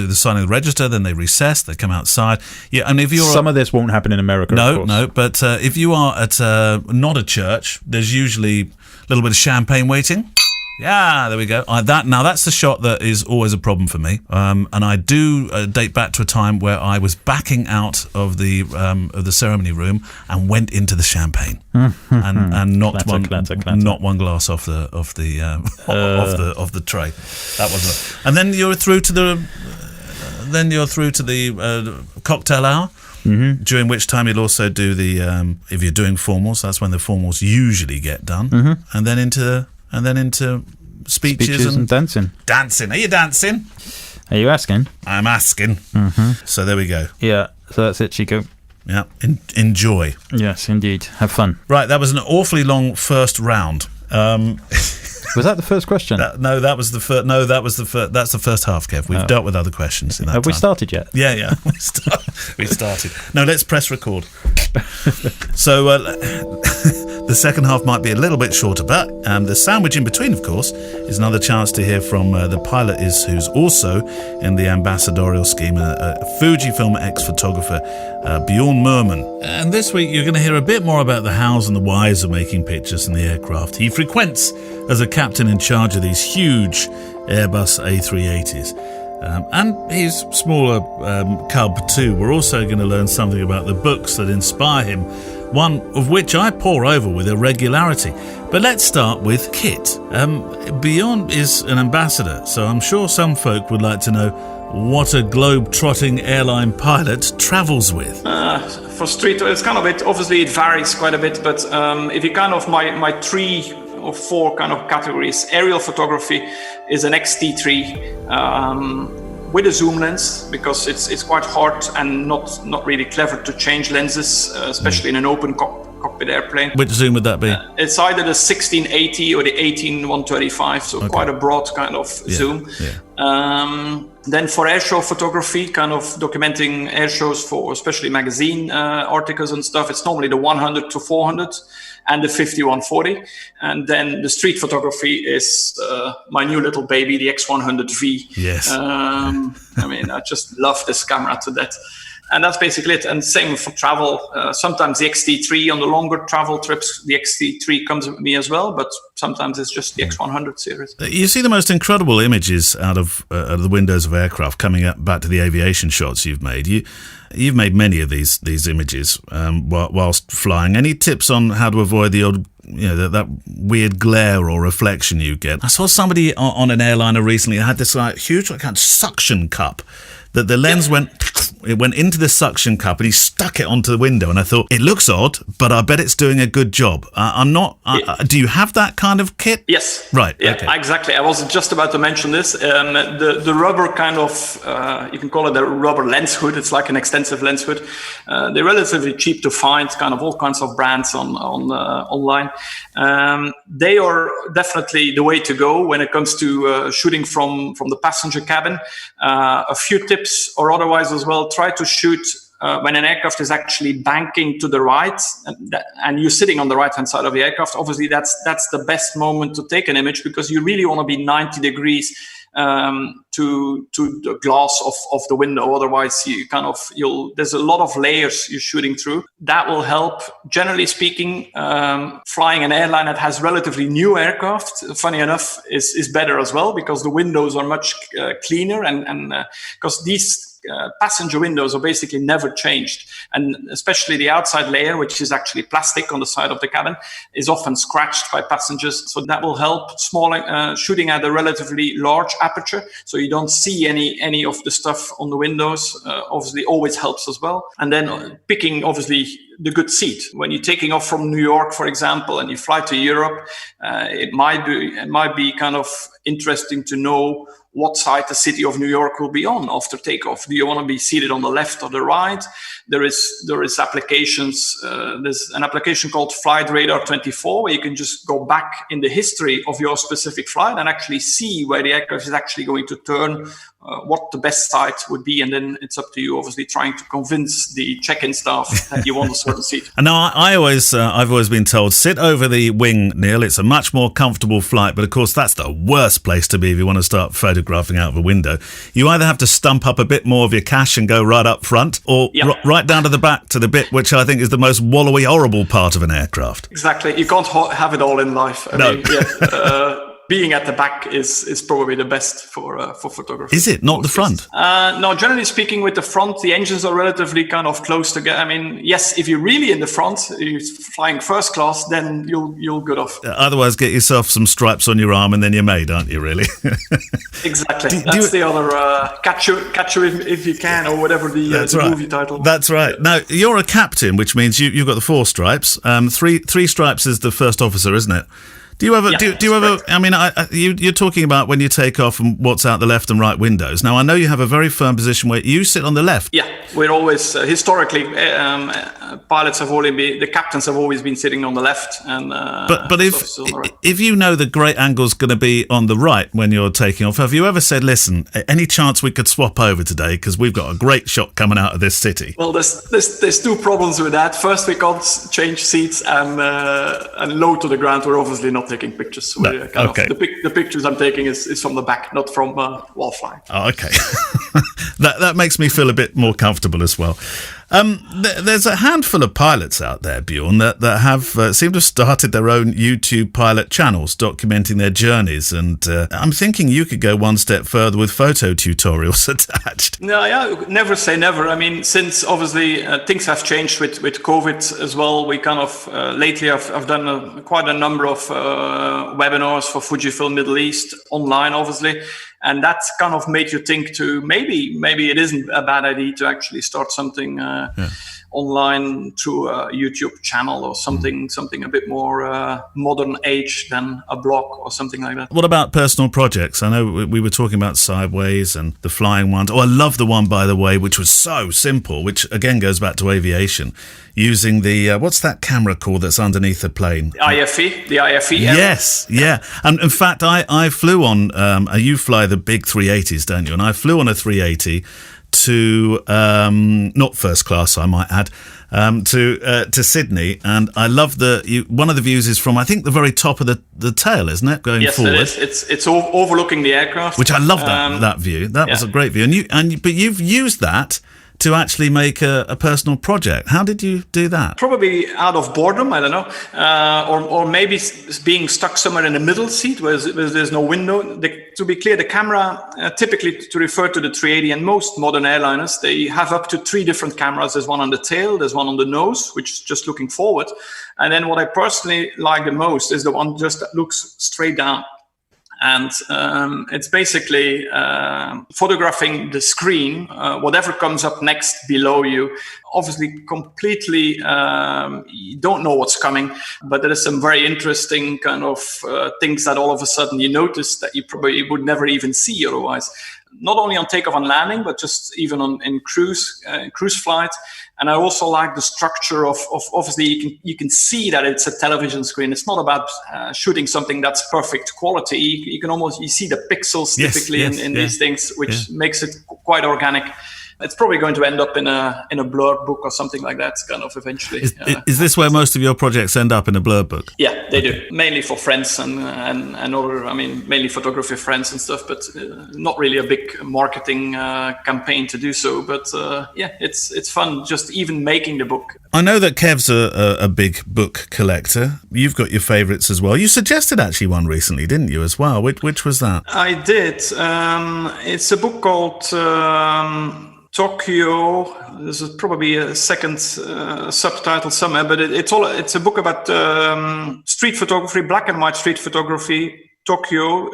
the signing of the register. Then they recess. They come outside. Yeah, and if you're Some of this won't happen in America. of course. no, but if you are at not a church, there's usually a little bit of champagne waiting. Yeah, there we go. That's the shot that is always a problem for me. And I do date back to a time where I was backing out of the ceremony room and went into the champagne and knocked Clatter. not one glass off the of the tray. That was and then you're through to the cocktail hour. Mm-hmm. During which time you'll also do the if you're doing formals, that's when the formals usually get done, and then into speeches and dancing. Dancing. Are you dancing? Are you asking? I'm asking. So there we go. Yeah. So that's it, Chico. Yeah. Enjoy. Yes, indeed. Have fun. Right. That was an awfully long first round. Was that the first question? That was the first. No, that was the first. That's the first half, Kev. We've dealt with other questions in that Have we time. started yet? Yeah. We started. No, let's press record. So the second half might be a little bit shorter, but the sandwich in between, of course, is another chance to hear from the pilot who's also in the ambassadorial scheme, a Fujifilm ex-photographer, Bjorn Merman. And this week you're going to hear a bit more about the hows and the whys of making pictures in the aircraft he frequents as a captain in charge of these huge Airbus A380s. And his smaller cub too. We're also going to learn something about the books that inspire him, one of which I pore over with irregularity. But let's start with kit. Bjorn is an ambassador, so I'm sure some folk would like to know what a globe-trotting airline pilot travels with. For street, it's kind of it. Obviously, it varies quite a bit. But if you kind of my 3 or 4 kind of categories, aerial photography is an XT3 with a zoom lens, because it's quite hard and not really clever to change lenses, especially in an open cockpit airplane. Which zoom would that be? It's either the 1680 or the 18-125, so quite a broad kind of zoom. Yeah. Then for airshow photography, kind of documenting air shows for especially magazine articles and stuff, it's normally the 100-400 and the 50-140. And then the street photography is my new little baby, the X100V. Yes. I mean, I just love this camera to death. And that's basically it. And same for travel. Sometimes the XT3 on the longer travel trips, the XT3 comes with me as well. But sometimes it's just the X100 series. You see the most incredible images out of the windows of aircraft coming up back to the aviation shots you've made. You've made many of these images whilst flying. Any tips on how to avoid the odd, that weird glare or reflection you get? I saw somebody on an airliner recently had this huge kind of suction cup that the lens went into the suction cup and he stuck it onto the window, and I thought, it looks odd, but I bet it's doing a good job. Do you have that kind of kit? Yes. Right. Yeah, okay. exactly. I was just about to mention this. The rubber kind of, you can call it a rubber lens hood. It's like an extensive lens hood. They're relatively cheap to find, kind of all kinds of brands online. They are definitely the way to go when it comes to shooting from the passenger cabin. A few tips or otherwise as well. Try to shoot when an aircraft is actually banking to the right and you're sitting on the right-hand side of the aircraft. Obviously, that's the best moment to take an image, because you really want to be 90 degrees to the glass of the window. Otherwise, there's a lot of layers you're shooting through. That will help. Generally speaking, flying an airline that has relatively new aircraft, funny enough, is better as well, because the windows are much cleaner, and because these passenger windows are basically never changed. And especially the outside layer, which is actually plastic on the side of the cabin, is often scratched by passengers. So that will help shooting at a relatively large aperture. So you don't see any of the stuff on the windows, obviously always helps as well. And then picking, obviously, the good seat. When you're taking off from New York, for example, and you fly to Europe, it might be kind of interesting to know what side the city of New York will be on after takeoff. Do you want to be seated on the left or the right? There is applications. There's an application called Flight Radar 24, where you can just go back in the history of your specific flight and actually see where the aircraft is actually going to turn, what the best side would be, and then it's up to you, obviously, trying to convince the check-in staff that you want a certain seat. And now I've always been told, sit over the wing, Neil. It's a much more comfortable flight, but of course that's the worst place to be if you want to start photographing out of a window. You either have to stump up a bit more of your cash and go right up front, or right down to the back to the bit which I think is the most wallowy, horrible part of an aircraft. Exactly. You can't have it all in life. I mean, being at the back is probably the best for photography. Is it not the front? No, generally speaking, with the front, the engines are relatively kind of close together. I mean, yes, if you're really in the front, you're flying first class, then you'll get off. Otherwise, get yourself some stripes on your arm, and then you're made, aren't you? Really? Exactly. That's the other catch you if you can, or whatever the movie title. That's right. Now you're a captain, which means you've got the 4 stripes. Three stripes is the first officer, isn't it? Do you ever? Do you ever? I mean, you're talking about when you take off and what's out the left and right windows. Now, I know you have a very firm position where you sit on the left. Yeah, we're always historically pilots have always been, the captains have always been sitting on the left, and but if you know the great angle's going to be on the right when you're taking off, have you ever said, "Listen, any chance we could swap over today because we've got a great shot coming out of this city"? Well, there's 2 problems with that. First, we can't change seats, and low to the ground, we're obviously not taking pictures. The pictures I'm taking is from the back, not from while flying. Oh, okay. that makes me feel a bit more comfortable as well. There's a handful of pilots out there, Bjorn, that have seem to have started their own YouTube pilot channels documenting their journeys, and I'm thinking you could go one step further with photo tutorials attached. No, yeah, never say never. I mean, since obviously things have changed with COVID as well, we kind of lately I've done quite a number of webinars for Fujifilm Middle East online, obviously. And that's kind of made you think to maybe it isn't a bad idea to actually start something online through a YouTube channel or something a bit more modern age than a blog or something like that. What about personal projects? I know we were talking about Sideways and the flying ones. Oh, I love the one, by the way, which was so simple, which again goes back to aviation, using the, what's that camera called that's underneath the plane? The IFE. Yes, yeah. And in fact, I flew on, you fly the big 380s, don't you? And I flew on a 380 to, not first class, I might add, to Sydney, and I love one of the views is from, I think, the very top of the tail, isn't it, going forward? Yes, it is. It's overlooking the aircraft, which I love that view. That was a great view, but you've used that to actually make a personal project. How did you do that? Probably out of boredom, I don't know, or maybe being stuck somewhere in the middle seat where there's no window. To be clear, the camera, typically to refer to the 380 and most modern airliners, they have up to 3 different cameras. There's one on the tail, there's one on the nose, which is just looking forward. And then what I personally like the most is the one just that looks straight down. And it's basically photographing the screen, whatever comes up next below you. Obviously, completely, you don't know what's coming, but there is some very interesting kind of things that all of a sudden you notice that you probably would never even see otherwise. Not only on takeoff and landing, but just even in cruise flight. And I also like the structure of obviously you can see that it's a television screen. It's not about shooting something that's perfect quality. You see the pixels typically in these things, which makes it quite organic. It's probably going to end up in a blurb book or something like that, kind of eventually. Is this where most of your projects end up, in a blurb book? Yeah, they do. Mainly for friends and other, I mean, mainly photography friends and stuff, but not really a big marketing campaign to do so. But it's fun just even making the book. I know that Kev's a big book collector. You've got your favourites as well. You suggested actually one recently, didn't you, as well? Which was that? I did. It's a book called Tokyo. There's probably a second subtitle somewhere, but it's a book about street photography, black and white street photography, Tokyo,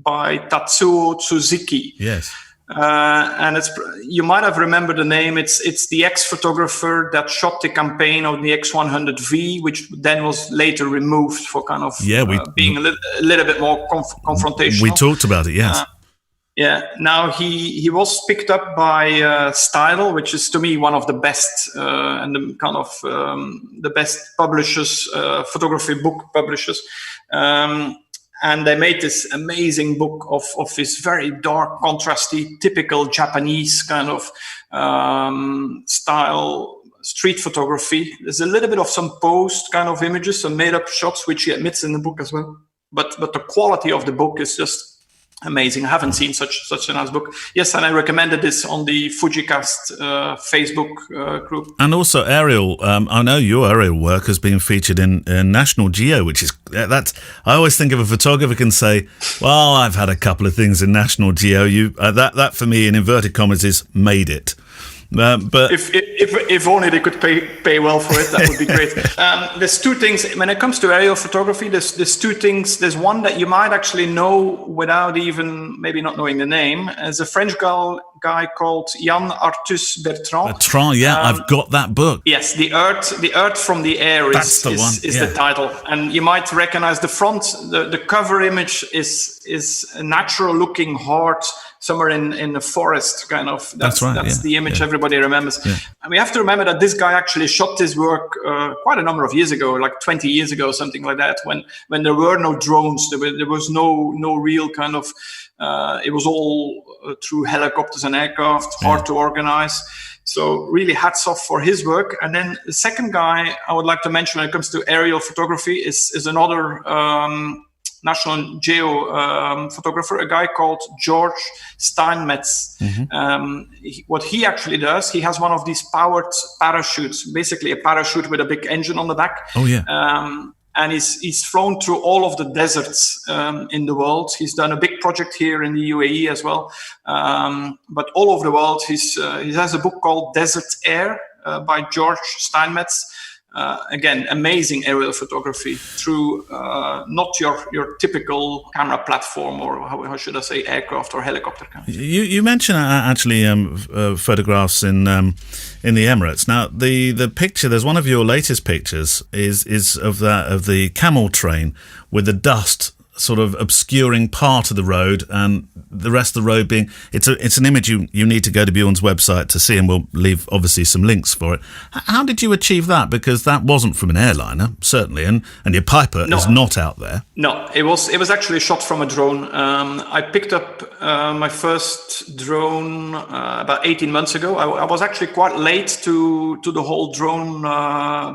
by Tatsuo Tsuzuki. Yes. And you might have remembered the name. It's the ex-photographer that shot the campaign of the X100V, which then was later removed for kind of being a little bit more confrontational. We talked about it, yes. Now he was picked up by Stydel, which is to me one of the best and the kind of the best publishers, photography book publishers. And they made this amazing book of this very dark, contrasty, typical Japanese kind of style street photography. There's a little bit of some posed kind of images, some made-up shots, which he admits in the book as well. But the quality of the book is just amazing. I haven't seen such a nice book. Yes, and I recommended this on the Fujicast Facebook group. And also aerial. I know your aerial work has been featured in National Geo, which is that's. I always think of a photographer can say, "Well, I've had a couple of things in National Geo." That for me, in inverted commas, is made it. But if only they could pay well for it, that would be great. There's two things when it comes to aerial photography. There's two things. There's one that you might actually know without even maybe not knowing the name. There's a French guy called Yann Arthus Bertrand. I've got that book. Yes, the Earth from the Air is the title, and you might recognize the front. The cover image is a natural looking heart somewhere in the forest, kind of. That's the image everybody remembers. Yeah. And we have to remember that this guy actually shot his work quite a number of years ago, like 20 years ago, something like that, when there were no drones, there was no real kind of, it was all through helicopters and aircraft, hard to organize. So really hats off for his work. And then the second guy I would like to mention when it comes to aerial photography is another National Geo photographer, a guy called George Steinmetz. What he actually does, he has one of these powered parachutes, basically a parachute with a big engine on the back. And he's flown through all of the deserts in the world. He's done a big project here in the UAE as well. But all over the world, he has a book called Desert Air by George Steinmetz. Again, amazing aerial photography through not your typical camera platform, or how should I say, aircraft or helicopter camera. You mentioned actually photographs in the Emirates. Now the picture, there's one of your latest pictures is of the camel train with the dust sort of obscuring part of the road and the rest of the road being it's an image you need to go to Bjorn's website to see, and we'll leave obviously some links for it. How did you achieve that? Because that wasn't from an airliner, certainly, and your Piper is not out there. No, it was actually shot from a drone. I picked up my first drone about 18 months ago. I was actually quite late to the whole drone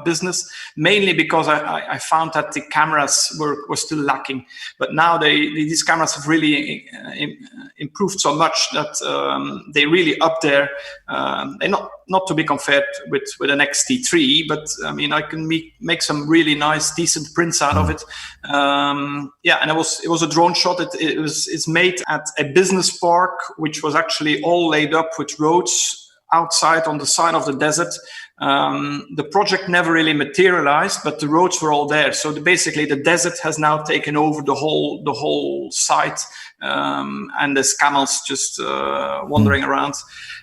business, mainly because I found that the cameras were still lacking. But now these cameras have really improved so much that they really up there. They're not to be compared with an X-T3, but I mean I can make some really nice, decent prints out of it. And it was a drone shot. It's made at a business park, which was actually all laid up with roads outside on the side of the desert. The project never really materialized, but the roads were all there. So basically the desert has now taken over the whole site, and there's camels just wandering around.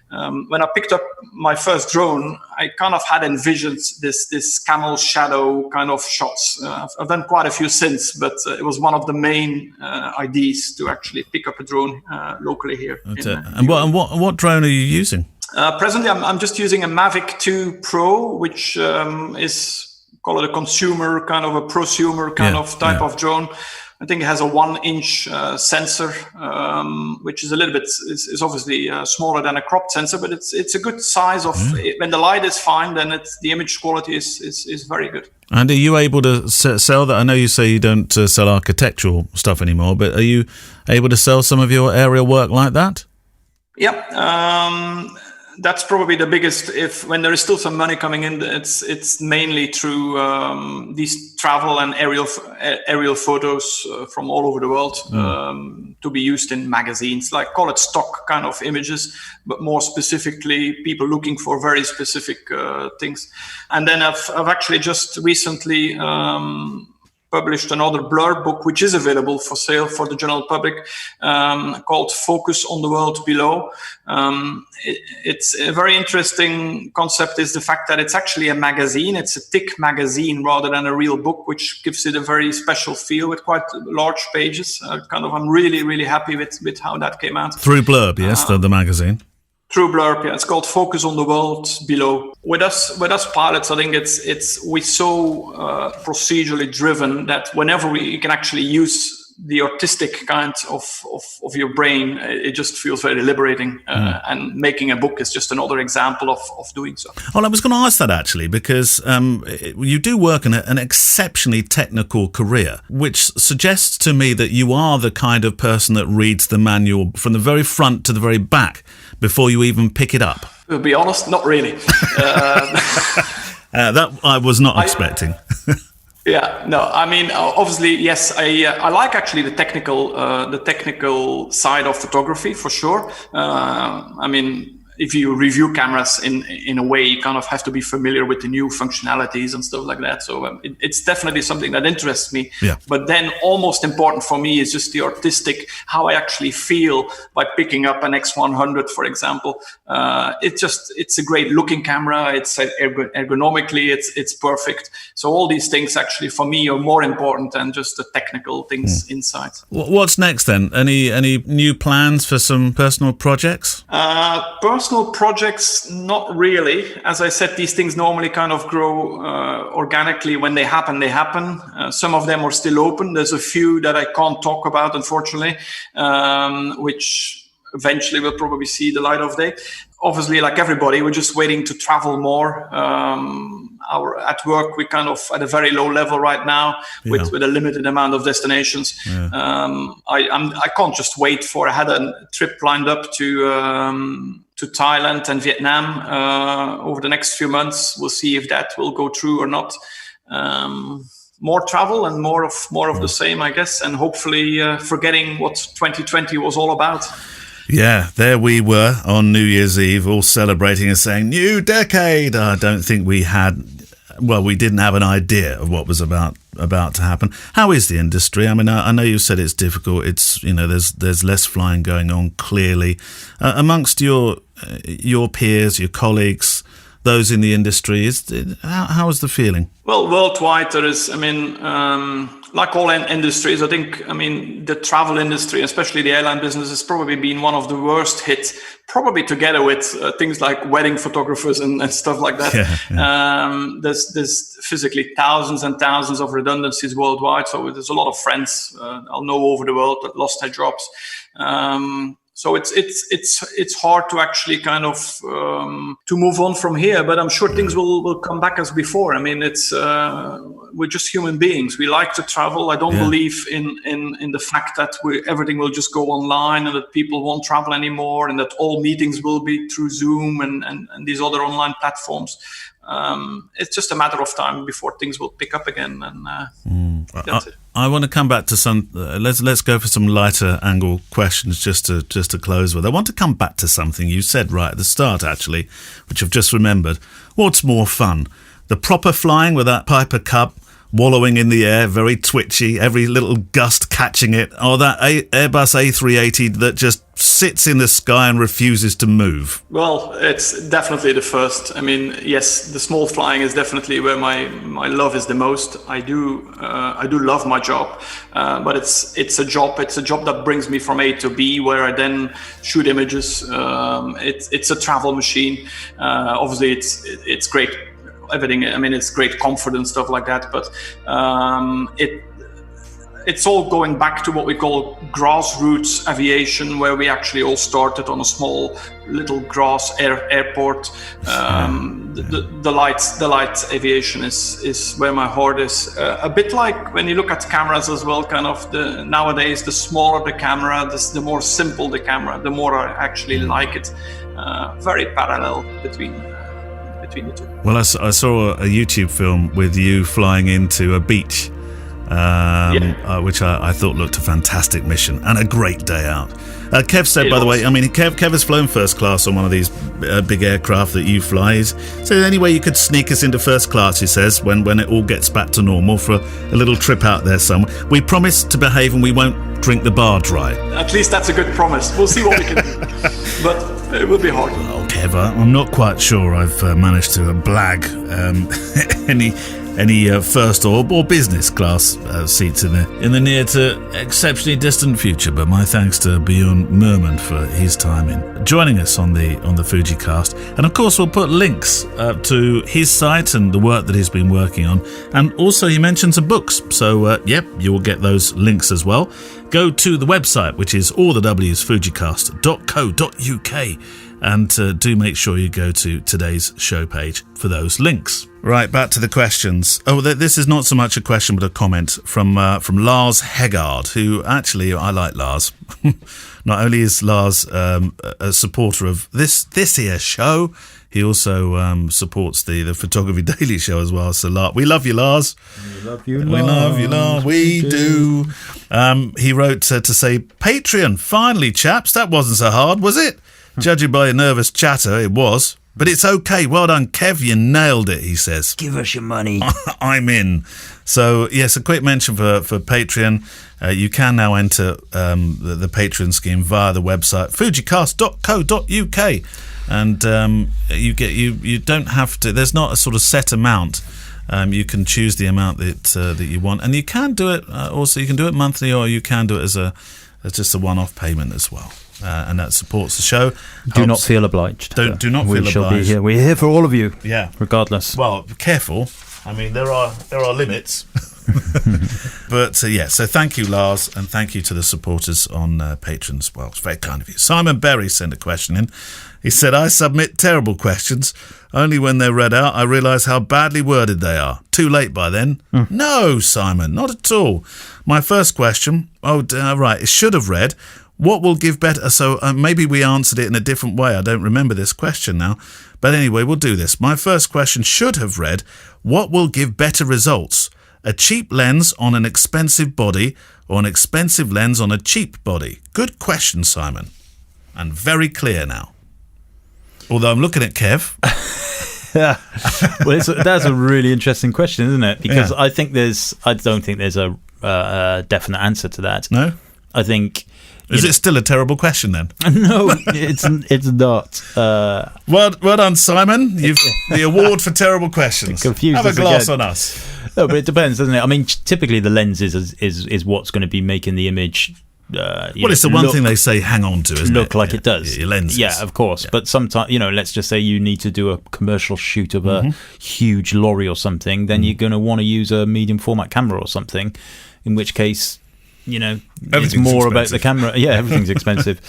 When I picked up my first drone, I kind of had envisioned this camel shadow kind of shots. I've done quite a few since, but it was one of the main ideas to actually pick up a drone locally here. What drone are you using? Presently, I'm just using a Mavic 2 Pro, which is, call it a consumer, kind of a prosumer kind of type of drone. I think it has a 1-inch sensor, which is a little bit, is obviously smaller than a cropped sensor, but it's a good size of, when the light is fine, then the image quality is very good. And are you able to sell that? I know you say you don't sell architectural stuff anymore, but are you able to sell some of your aerial work like that? Yeah. that's probably the biggest. When there is still some money coming in, it's mainly through these travel and aerial photos from all over the world to be used in magazines, like call it stock kind of images, but more specifically people looking for very specific things. And then I've actually just recently published another Blur book, which is available for sale for the general public, called Focus on the World Below. It's a very interesting concept, is the fact that it's actually a magazine. It's a thick magazine rather than a real book, which gives it a very special feel with quite large pages. I'm really, really happy with how that came out. Through Blurb, yes, the magazine. Through Blurb, yeah. It's called Focus on the World Below. With us pilots, I think we're so procedurally driven that whenever we can actually use the artistic kind of your brain, it just feels very liberating. And making a book is just another example of doing so. Well, I was going to ask that actually, because you do work in an exceptionally technical career, which suggests to me that you are the kind of person that reads the manual from the very front to the very back before you even pick it up. To be honest, not really. That I was not expecting. Yeah, no, I mean, obviously, yes, I like actually the technical side of photography for sure. I mean, if you review cameras in a way, you kind of have to be familiar with the new functionalities and stuff like that. So it's definitely something that interests me. Yeah. But then almost important for me is just the artistic, how I actually feel by picking up an X100, for example. It's a great looking camera. It's ergonomically, it's perfect. So all these things actually for me are more important than just the technical things inside. What's next then? Any new plans for some personal projects? Personal projects, not really. As I said, these things normally kind of grow organically. When they happen, they happen. Some of them are still open. There's a few that I can't talk about, unfortunately, which eventually will probably see the light of day. Obviously, like everybody, we're just waiting to travel more. At work, we're kind of at a very low level right now with a limited amount of destinations. Yeah. I can't just wait for. I had a trip lined up to Thailand and Vietnam over the next few months. We'll see if that will go through or not. More travel and more of the same, I guess, and hopefully forgetting what 2020 was all about. Yeah, there we were on New Year's Eve, all celebrating and saying, "New decade!" I don't think we didn't have an idea of what was about to happen. How is the industry? I mean, I know you said it's difficult. It's, there's less flying going on, clearly. Amongst your peers, your colleagues, those in the industry, how is the feeling? Well, worldwide there is, like all industries, I think, the travel industry, especially the airline business, has probably been one of the worst hit, probably together with things like wedding photographers and stuff like that. Yeah. There's physically thousands and thousands of redundancies worldwide. So there's a lot of friends I'll know over the world that lost their jobs. So it's hard to actually kind of to move on from here, but I'm sure things will come back as before. I mean, we're just human beings. We like to travel. I don't believe in the fact that everything will just go online and that people won't travel anymore and that all meetings will be through Zoom and these other online platforms. It's just a matter of time before things will pick up again, and that's it. I want to come back to some. Let's go for some lighter angle questions just to close with. I want to come back to something you said right at the start, actually, which I've just remembered. What's more fun, the proper flying with that Piper Cub wallowing in the air, very twitchy, every little gust catching it, or that Airbus A380 that just sits in the sky and refuses to move? Well, it's definitely the first. I mean, yes, the small flying is definitely where my love is the most. I do love my job, but it's a job that brings me from A to B, where I then shoot images. It's a travel machine. Obviously, it's great. Everything. I mean, it's great comfort and stuff like that, but it's all going back to what we call grassroots aviation, where we actually all started on a small little grass airport. the light aviation is where my heart is. A bit like when you look at cameras as well, kind of nowadays, the smaller the camera, the more simple the camera, the more I actually like it. Very parallel between the two. Well, I saw a YouTube film with you flying into a beach, which I thought looked a fantastic mission and a great day out. Kev said, by the way, I mean, Kev has flown first class on one of these big aircraft that you fly. So any way you could sneak us into first class, he says, when it all gets back to normal for a little trip out there somewhere. We promise to behave and we won't drink the bar dry. At least that's a good promise. We'll see what we can do. But it will be hard. Well, Kev, I'm not quite sure I've managed to blag any first or business class seats in the near to exceptionally distant future, but my thanks to Bjorn Merman for his time in joining us on the FujiCast. And of course we'll put links to his site and the work that he's been working on, and also he mentioned some books, so you will get those links as well. Go to the website, which is allthewsfujicast.co.uk, and do make sure you go to today's show page for those links. Right, back to the questions. Oh, this is not so much a question, but a comment from Lars Heggard, who actually, I like Lars. Not only is Lars a supporter of this here show, he also supports the Photography Daily Show as well. So, we love you, Lars. We love you, Lars. We love you, Lars. We do. He wrote to say, Patreon, finally, chaps. That wasn't so hard, was it? Judging by your nervous chatter, it was. But it's okay. Well done, Kev. You nailed it, he says. Give us your money. I'm in. So, yes, a quick mention for Patreon. You can now enter the Patreon scheme via the website, fujicast.co.uk. And you don't have to, there's not a sort of set amount. You can choose the amount that you want. And you can do it, also you can do it monthly, or you can do it as just a one-off payment as well. And that supports the show. Do not feel obliged. Do not feel obliged. We shall be here. We're here for all of you. Yeah. Regardless. Well, be careful. I mean, there are limits. But so thank you, Lars, and thank you to the supporters on Patreon as well. It's very kind of you. Simon Berry sent a question in. He said, I submit terrible questions. Only when they're read out, I realise how badly worded they are. Too late by then. No, Simon, not at all. My first question, it should have read, what will give better... So maybe we answered it in a different way. I don't remember this question now. But anyway, we'll do this. My first question should have read, what will give better results? A cheap lens on an expensive body, or an expensive lens on a cheap body? Good question, Simon. And very clear now. Although I'm looking at Kev. Well, that's a really interesting question, isn't it? Because I don't think there's a definite answer to that. No? I think... Is it still a terrible question then? No, it's not. Well done, Simon. You've the award for terrible questions. Confused Have a us glass again. on us. No, but it depends, doesn't it? I mean, typically the lens is what's going to be making the image. It's the one thing they say hang on to, isn't it? Look like it does. Your lenses. Yeah, of course. Yeah. But sometimes, let's just say you need to do a commercial shoot of a huge lorry or something, then you're going to want to use a medium format camera or something, in which case... it's more about the camera. Yeah, everything's expensive.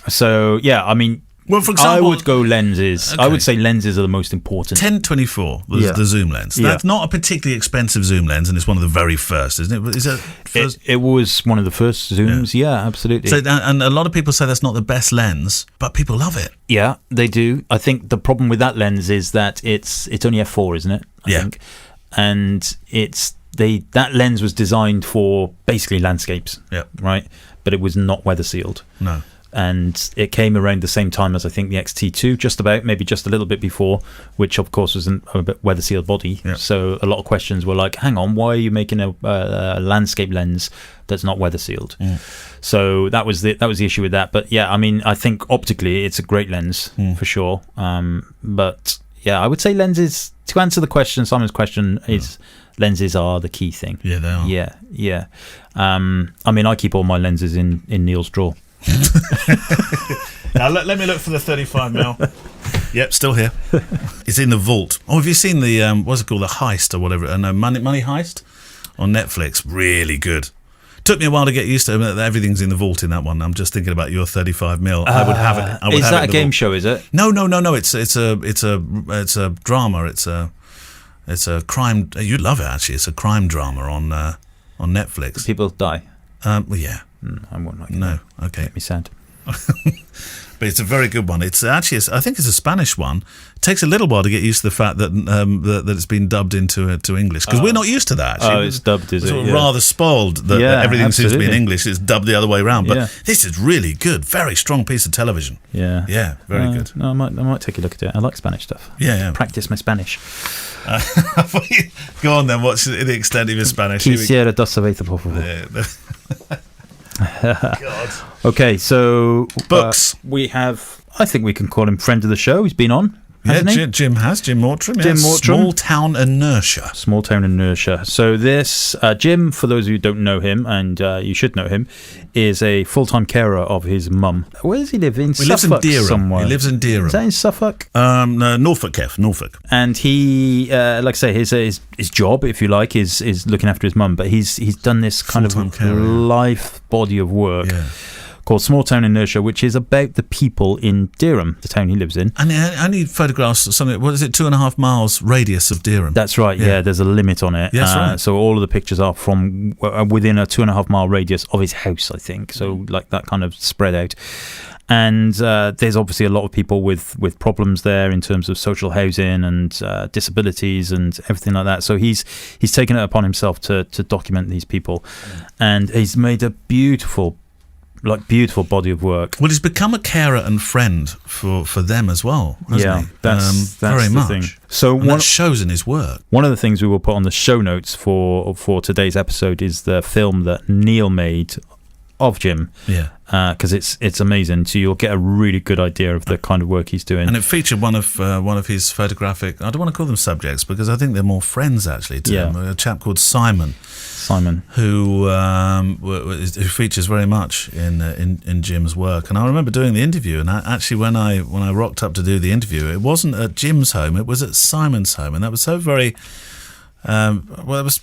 So, yeah, I mean, well, for example, I would go lenses. Okay. I would say lenses are the most important. 10-24, the zoom lens. That's not a particularly expensive zoom lens, and it's one of the very first, isn't it? Is that first? It was one of the first zooms, yeah absolutely. So, and a lot of people say that's not the best lens, but people love it. Yeah, they do. I think the problem with that lens is that it's only f4, isn't it? I think. And that lens was designed for basically landscapes, right? But it was not weather sealed. No. And it came around the same time as I think the XT2, maybe just a little bit before, which of course was a weather sealed body. Yeah. So a lot of questions were like, hang on, why are you making a landscape lens that's not weather sealed? Mm. So that was the issue with that. But yeah, I mean, I think optically it's a great lens for sure. But yeah, I would say lenses, to answer the question, Simon's question is... lenses are the key thing. Yeah, they are. Yeah. I mean, I keep all my lenses in Neil's drawer. Now, let me look for the 35mm. Yep, still here. It's in the vault. Oh, have you seen the, what's it called, The Heist or whatever? No, Money Heist on Netflix. Really good. Took me a while to get used to it. Everything's in the vault in that one. I'm just thinking about your 35mm. I would have it. I would is have that it a in the game vault. show? Is it? No. It's a drama. It's a crime. You'd love it actually. It's a crime drama on Netflix. People die. Well, yeah. I won't like it. No. Okay. Make me sad. But it's a very good one. It's actually, I think it's a Spanish one. It takes a little while to get used to the fact that that it's been dubbed into English, because we're not used to that. Actually. It's dubbed, is it? Sort of Yeah. rather spoiled that everything seems to be in absolutely. English. It's dubbed the other way around. But Yeah. this is really good. Very strong piece of television. Yeah. Yeah, very good. No, I might take a look at it. I like Spanish stuff. Yeah. Practice my Spanish. Go on then. What's the extent of your Spanish? Quisiera dos cervezas, por favor. God. Okay, so Books. we have. I think we can call him friend of the show. He's been on, hasn't he? Jim Mortram. Jim yeah. Mortram. Small Town Inertia. Small Town Inertia. So this Jim, for those of you who don't know him, and you should know him, is a full-time carer of his mum. Where does he live? In He lives in Suffolk Dereham. somewhere. He lives in Dereham. Is that in Suffolk? No, Norfolk, Kev. Norfolk. And he, like I say, his job, if you like, is looking after his mum. But he's done this kind of Full-time carer, yeah. life body of work Yeah. called Small Town Inertia, which is about the people in Dereham, the town he lives in. And he only photographs something. What is it? 2.5 miles radius of Dereham. That's right. Yeah. Yeah, there's a limit on it. Yes, right. So all of the pictures are from within a 2.5 mile radius of his house, I think. So like that kind of spread out. And there's obviously a lot of people with problems there in terms of social housing and disabilities and everything like that. So he's taken it upon himself to document these people, and he's made a beautiful body of work. Well, he's become a carer and friend for them as well, hasn't he? That's very the much. thing. So And that shows in his work. one of the things we will put on the show notes for today's episode is the film that Neil made of Jim. Yeah. Because it's amazing. So you'll get a really good idea of the kind of work he's doing. And it featured one of his photographic. I don't want to call them subjects because I think they're more friends actually to Yeah. him. A chap called Simon, who features very much in Jim's work. And I remember doing the interview. And actually, when I rocked up to do the interview, it wasn't at Jim's home. It was at Simon's home, and that was so very. It was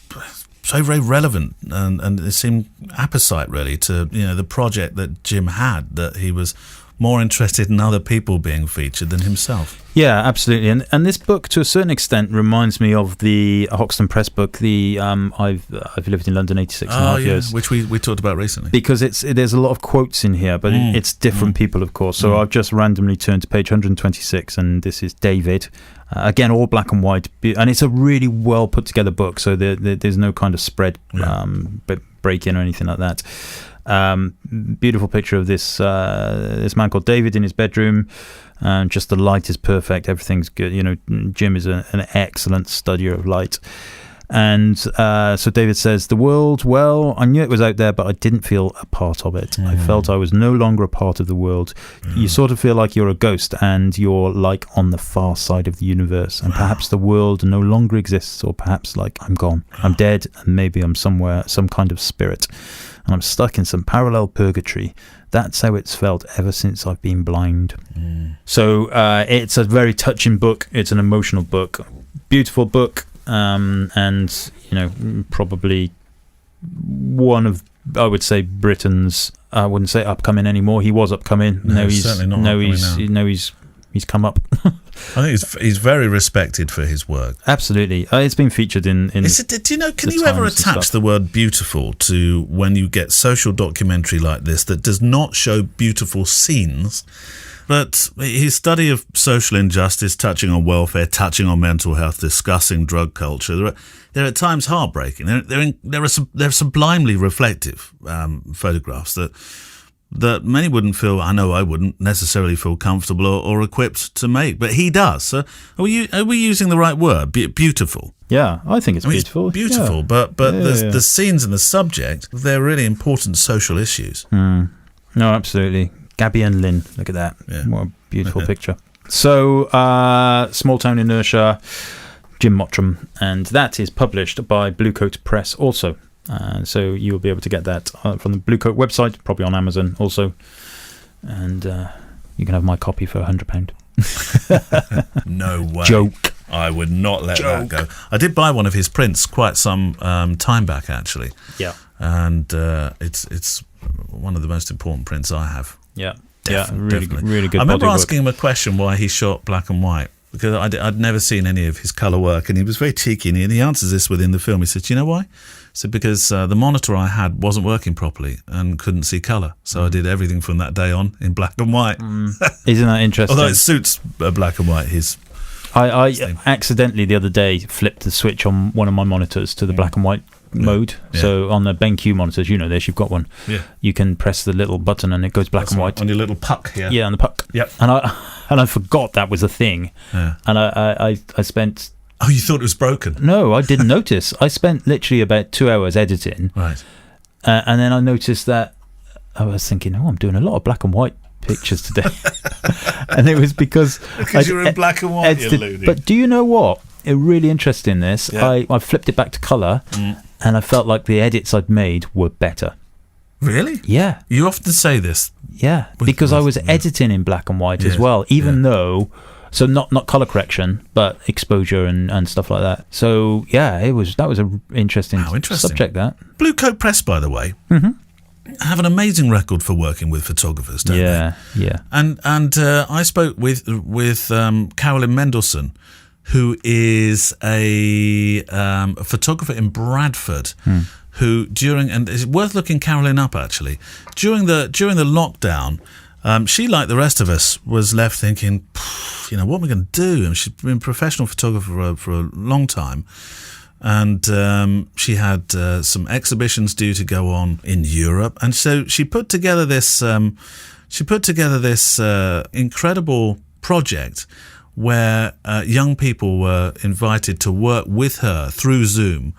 so very relevant, and it seemed apposite really to the project that Jim had, that he was more interested in other people being featured than himself. Yeah, absolutely. And this book, to a certain extent, reminds me of the Hoxton Press book, the I've lived in London 86 and a half years. Which we talked about recently. Because there's a lot of quotes in here, but it's different people, of course. So I've just randomly turned to page 126, and this is David. Again, all black and white, and it's a really well put together book. So there's no kind of spread break in or anything like that. Beautiful picture of this man called David in his bedroom. Just the light is perfect. Everything's good. Jim is an excellent studier of light. And so David says, the world, well, I knew it was out there, but I didn't feel a part of it. I felt I was no longer a part of the world. You sort of feel like you're a ghost and you're like on the far side of the universe. And perhaps the world no longer exists, or perhaps like I'm gone. I'm dead, and maybe I'm somewhere, some kind of spirit. And I'm stuck in some parallel purgatory. That's how it's felt ever since I've been blind. So it's a very touching book. It's an emotional book. Beautiful book. And probably one of, I would say, Britain's, I wouldn't say upcoming anymore. He was upcoming. No, he's certainly not upcoming now. He's come up. I think he's very respected for his work. Absolutely. It's been featured in Can you ever Times and attach stuff. the word beautiful to when you get social documentary like this that does not show beautiful scenes? But his study of social injustice, touching on welfare, touching on mental health, discussing drug culture, they're at times heartbreaking. They're sublimely reflective photographs that many wouldn't feel, I know I wouldn't necessarily feel comfortable or equipped to make, but he does. So are we using the right word? Beautiful. Yeah, I think it's beautiful. It's beautiful, Yeah. but the scenes and the subject, they're really important social issues. No, absolutely. Gabby and Lynn, look at that. Yeah. What a beautiful picture. So, Small Town Inertia, Jim Mottram, and that is published by Bluecoat Press also. So you'll be able to get that from the Bluecoat website, probably on Amazon also. And you can have my copy for £100. No way. Joke. I would not let that go. I did buy one of his prints quite some time back, actually. Yeah. And it's one of the most important prints I have. Yeah. Definitely. Really good. I remember bodywork. asking him a question why he shot black and white, because I'd never seen any of his colour work, and he was very cheeky, and he answers this within the film. He said, "Do you know why?" He said, "Because the monitor I had wasn't working properly and couldn't see colour, so I did everything from that day on in black and white." Isn't that interesting? Although it suits black and white, I accidentally the other day flipped the switch on one of my monitors to the black and white mode. Yeah. So on the BenQ monitors, this, you've got one. Yeah. You can press the little button and it goes black and white. on your little puck here. Yeah, on the puck. Yep. And I forgot that was a thing. Yeah. And I spent. Oh, you thought it was broken? No, I didn't notice. I spent literally about 2 hours editing. Right. And then I noticed that I was thinking, I'm doing a lot of black and white pictures today. And it was because you were in black and white, you loony. But do you know what? It really interesting this. Yeah. I flipped it back to colour and I felt like the edits I'd made were better. Really? Yeah. You often say this. Yeah. Because I was editing in black and white as well, even though... So not colour correction, but exposure and stuff like that. So, yeah, that was an interesting subject, that. Blue Coat Press, by the way, have an amazing record for working with photographers, don't they? Yeah. And I spoke with Carolyn Mendelsohn, who is a photographer in Bradford, who and it's worth looking Carolyn up actually. During the lockdown, she, like the rest of us, was left thinking, what am I going to do? And she's been a professional photographer for a long time. And she had some exhibitions due to go on in Europe, and so she put together this incredible project where young people were invited to work with her through Zoom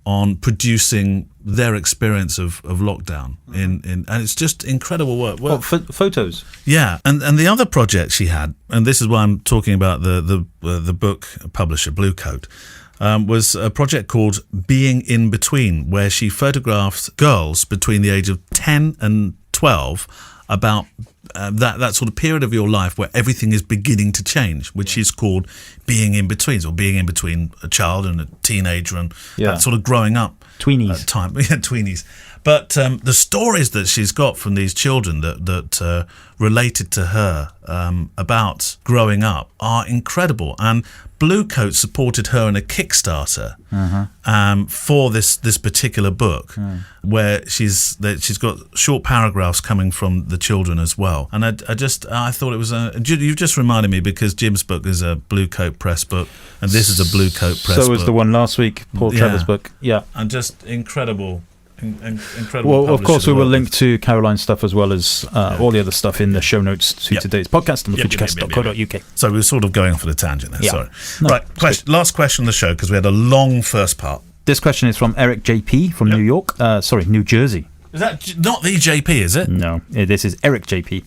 on producing their experience of lockdown and it's just incredible work. Well, photos. Yeah, and the other project she had, and this is why I'm talking about the book publisher Blue Coat. Was a project called Being in Between, where she photographed girls between the age of 10 and 12 about that sort of period of your life where everything is beginning to change, which is called being in between, or being in between a child and a teenager and that sort of growing up tweenies time. Yeah, tweenies. But the stories that she's got from these children that related to her about growing up are incredible. And Blue Coat supported her in a Kickstarter for this particular book, where she's got short paragraphs coming from the children as well. And I thought it was you've just reminded me, because Jim's book is a Blue Coat Press book, and this is a Blue Coat Press book. So was the one last week, Paul Trevor's book. Yeah, and just incredible. Incredible. Well, of course, we will link to Caroline's stuff as well as all the other stuff in the show notes to today's podcast on thefuturecast.co.uk. So we were sort of going off on a tangent there. Yeah. Sorry. No, right. Last question of the show, because we had a long first part. This question is from Eric JP from New York. New Jersey. Is that not the JP? Is it? No, this is Eric JP.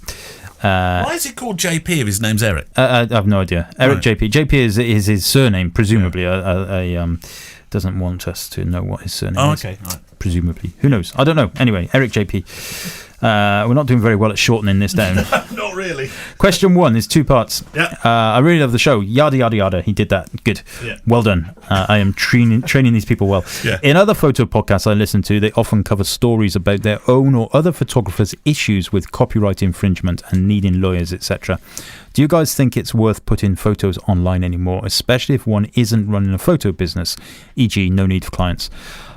Why is he called JP if his name's Eric? I have no idea. Eric JP. JP is his surname, presumably. Doesn't want us to know what his surname is. Okay. Right. Presumably. Who knows? I don't know. Anyway, Eric JP. We're not doing very well at shortening this down. Not really. Question 1 is 2 parts. Yeah. I really love the show. Yada, yada, yada. He did that. Good. Yeah. Well done. I am training these people well. Yeah. In other photo podcasts I listen to, they often cover stories about their own or other photographers' issues with copyright infringement and needing lawyers, etc. Do you guys think it's worth putting photos online anymore, especially if one isn't running a photo business, e.g. no need for clients?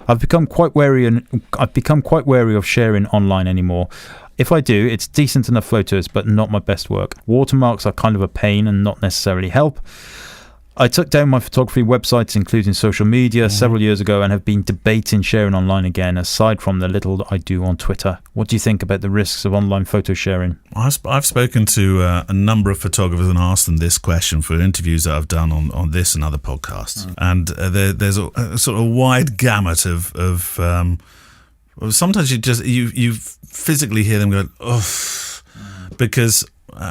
I've become quite wary of sharing online anymore. If I do, it's decent enough photos, but not my best work. Watermarks are kind of a pain and not necessarily help. I took down my photography websites, including social media, several years ago, and have been debating sharing online again, aside from the little I do on Twitter. What do you think about the risks of online photo sharing? I've spoken to a number of photographers and asked them this question for interviews that I've done on this and other podcasts. And there's a sort of wide gamut of sometimes you physically hear them going, oh, because...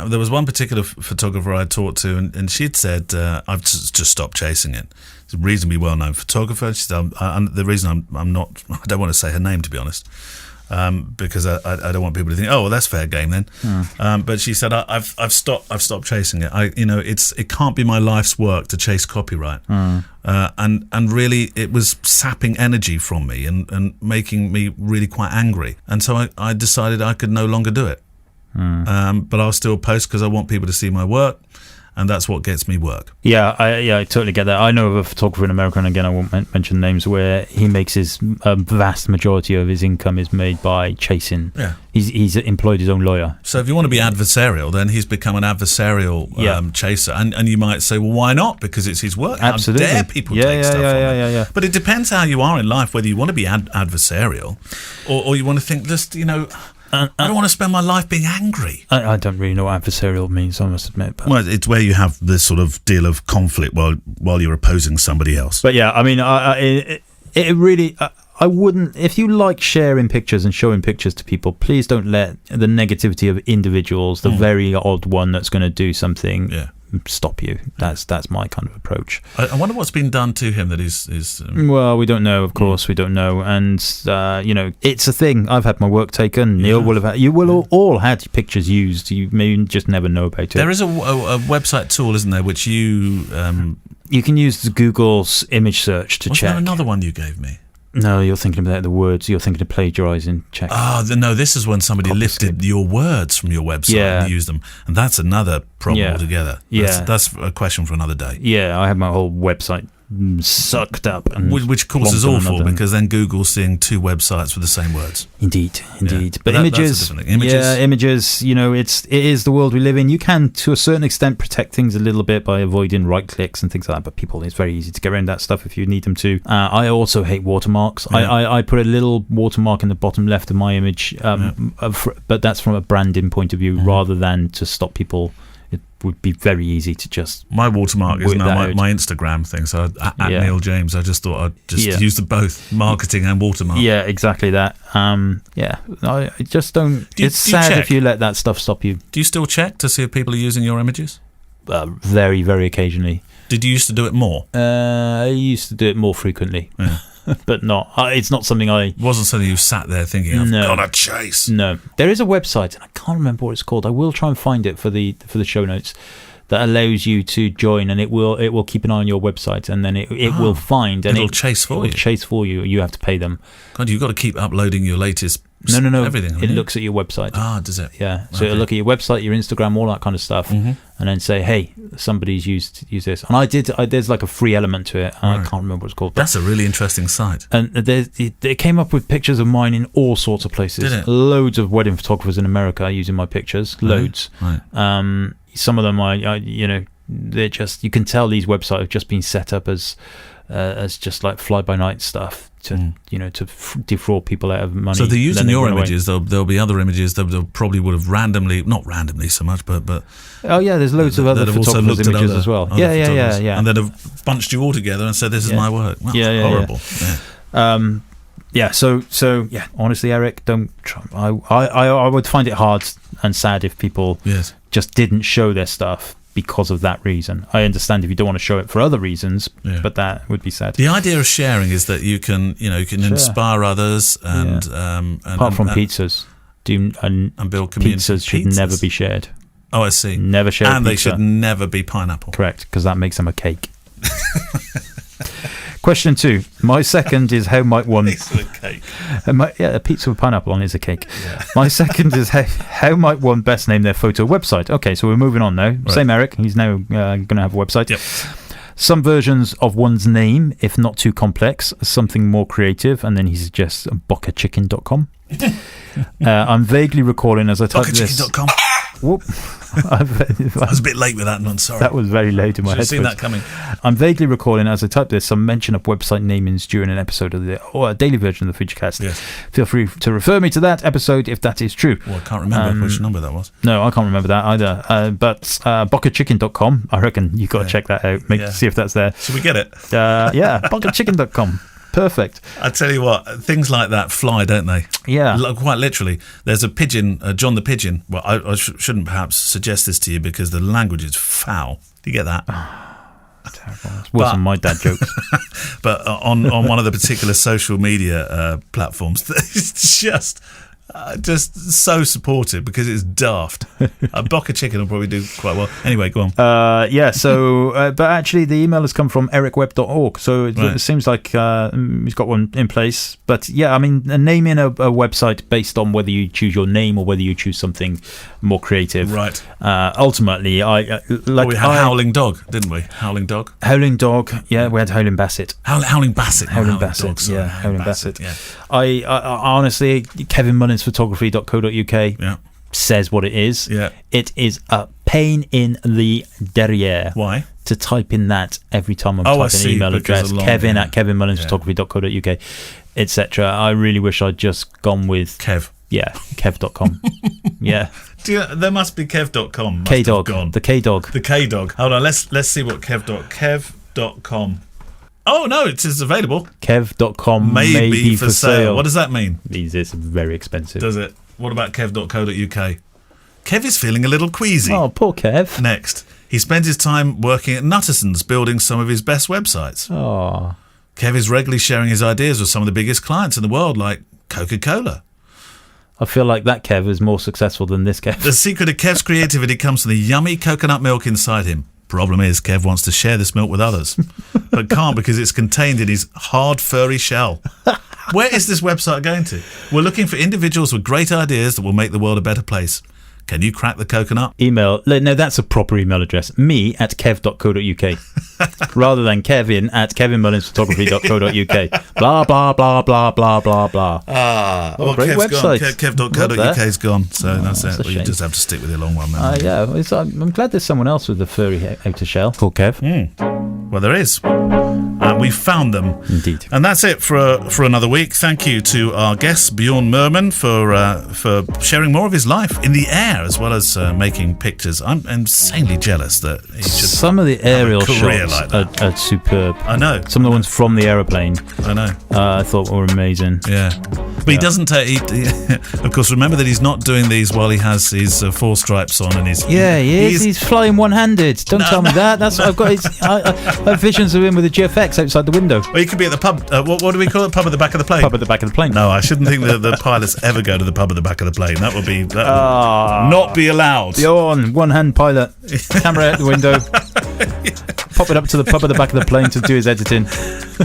there was one particular photographer I talked to, and she'd said, I've just stopped chasing it. She's a reasonably well-known photographer. She said, the reason I don't want to say her name, to be honest. because I don't want people to think, oh, well, that's fair game then. But she said, I've stopped chasing it. It can't be my life's work to chase copyright. And really, it was sapping energy from me and making me really quite angry. And so I decided I could no longer do it. But I'll still post because I want people to see my work. And that's what gets me work. Yeah, I totally get that. I know of a photographer in America, and again, I won't mention names, where he makes his vast majority of his income is made by chasing. Yeah. He's employed his own lawyer. So if you want to be adversarial, then he's become an adversarial chaser. And you might say, well, why not? Because it's his work. Absolutely. How dare people take stuff from it? Yeah. But it depends how you are in life, whether you want to be adversarial or you want to think, just, I don't want to spend my life being angry. I don't really know what adversarial means, I must admit. But. Well, it's where you have this sort of deal of conflict while you're opposing somebody else. But yeah, I mean, it really... I wouldn't... If you like sharing pictures and showing pictures to people, please don't let the negativity of individuals, the very odd one that's going to do something... Yeah. Stop you. That's my kind of approach. I wonder what's been done to him that is well, we don't know, of course. We don't know. And it's a thing. I've had my work taken. Neil will have had, you will all had pictures used. You may just never know about it. There is a website tool, isn't there, which you can use Google's image search to check. There another one you gave me? No, you're thinking about the words. You're thinking of plagiarising. Check. No, this is when somebody lifted your words from your website and used them. And that's another problem altogether. That's a question for another day. Yeah, I had my whole website sucked up. And which of course is awful, because then Google's seeing two websites with the same words. Indeed. Yeah. But images, images, it is the world we live in. You can, to a certain extent, protect things a little bit by avoiding right clicks and things like that. But people, it's very easy to get around that stuff if you need them to. I also hate watermarks. Yeah. I put a little watermark in the bottom left of my image, but that's from a branding point of view rather than to stop people. It would be very easy to just... My watermark is now my Instagram thing, so at Neil James, I just thought I'd just use them both, marketing and watermark. Yeah, exactly that. I just don't... It's sad if you let that stuff stop you. Do you still check to see if people are using your images? Very, very occasionally. Did you used to do it more? I used to do it more frequently. Yeah. But not. It's not something It wasn't something you sat there thinking, I've got to chase. No. There is a website, and I can't remember what it's called. I will try and find it for the show notes, that allows you to join, and it will keep an eye on your website, and then it will find, and it'll chase for you. It'll chase for you. You have to pay them. God, you've got to keep uploading your latest. No. Everything. It looks at your website. Does it? Yeah. So it'll look at your website, your Instagram, all that kind of stuff, and then say, "Hey, somebody's used this." And there's like a free element to it. I can't remember what it's called. That's a really interesting site. And they came up with pictures of mine in all sorts of places. Did it? Loads of wedding photographers in America are using my pictures. Loads. Right. Some of them are, they're just, you can tell these websites have just been set up as just like fly by night stuff to defraud people out of money. So they're using your images. There'll be other images that they'll probably would have not randomly so much, but there's loads of other photographers' images as well. Yeah. And then have bunched you all together and said, "This is my work." Well, horrible. Yeah. So honestly, Eric, don't try. I would find it hard and sad if people just didn't show their stuff because of that reason. I understand if you don't want to show it for other reasons, but that would be sad. The idea of sharing is that you can inspire others and apart from pizzas, and build communities. Pizzas should never be shared. Oh, I see. Never share and pizza. They should never be pineapple. Correct, because that makes them a cake. Question 2. My second is how might one... Pizza with cake. A pizza with pineapple on is a cake. Yeah. My second is how might one best name their photo website? Okay, so we're moving on now. Right. Same Eric. He's now going to have a website. Yep. Some versions of one's name, if not too complex, something more creative, and then he suggests boccachicken.com. I'm vaguely recalling as I typed this... Boccachicken.com. Whoop. I was a bit late with that one, sorry. That was very late in my head. Should have seen that coming. I'm vaguely recalling as I typed this some mention of website namings during an episode of a daily version of the Futurecast. Yes. Feel free to refer me to that episode if that is true. Well, I can't remember which number that was. No, I can't remember that either. But boccachicken.com, I reckon you've got to check that out. See if that's there. Should we get it? Boccachicken.com. Perfect. I tell you what, things like that fly, don't they? Yeah. Quite literally. There's a pigeon, John the Pigeon. Well, I shouldn't perhaps suggest this to you because the language is foul. Do you get that? It's worse than my dad jokes. But on one of the particular social media platforms, it's just so supportive because it's daft. A Boca Chicken will probably do quite well. Anyway, go on. But actually the email has come from ericwebb.org, so it seems like he's got one in place. But yeah, I mean, naming a website based on whether you choose your name or whether you choose something more creative. Right. Ultimately, we had Howling Dog, didn't we? Howling Dog. Howling Dog. Yeah, we had Howling Bassett. Howling Bassett. Howling Bassett. Dog, sorry. Yeah, Howling Bassett. Yeah. I honestly, kevinmullinsphotography.co.uk says what it is. Yeah. It is a pain in the derriere. Why? To type in that every time I'm I typing see, an email address, Kevin at kevinmullinsphotography.co.uk, etc. I really wish I'd just gone with Kev. Yeah, kev.com. Yeah. There must be kev.com. K-Dog. The K-Dog. The K-Dog. Hold on, let's see what kev.com. Oh, no, it is available. Kev.com Maybe for sale. What does that mean? It's very expensive. Does it? What about kev.co.uk? Kev is feeling a little queasy. Oh, poor Kev. Next, he spends his time working at Nutterson's building some of his best websites. Oh. Kev is regularly sharing his ideas with some of the biggest clients in the world, like Coca-Cola. I feel like that Kev is more successful than this Kev. The secret of Kev's creativity comes from the yummy coconut milk inside him. Problem is, Kev wants to share this milk with others, but can't because it's contained in his hard, furry shell. Where is this website going to? We're looking for individuals with great ideas that will make the world a better place. Can you crack the coconut? Email. No, that's a proper email address. Me at kev.co.uk rather than Kevin at kevinmullinsphotography.co.uk. Blah, blah, blah, blah, blah, blah, blah. Well, great Kev's website. gone. Kev.co.uk is gone, so that's it. a Well, you shame. just have to stick with the long one, man. Yeah, I'm glad there's someone else with a furry outer shell called Kev. Well, there is. And we found them. Indeed. And that's it for another week. Thank you to our guest, Bjorn Merman, for sharing more of his life in the air as well as making pictures. I'm insanely jealous that he should Some of the aerial have a career shots like are superb. I know. Some of the ones from the aeroplane I know. I thought were amazing. Yeah. But he doesn't of course, remember that he's not doing these while he has his four stripes on and his... Yeah, he is. He's flying one-handed. Don't tell me that. That's what I've got. I have visions of him with a GFX outside the window. Well, he could be at the pub. What do we call it? Pub at the back of the plane? Pub at the back of the plane. No, I shouldn't think that the pilots ever go to the pub at the back of the plane. That would not be allowed. Bjorn, one-hand pilot. Camera out the window. Pop it up to the pub at the back of the plane to do his editing.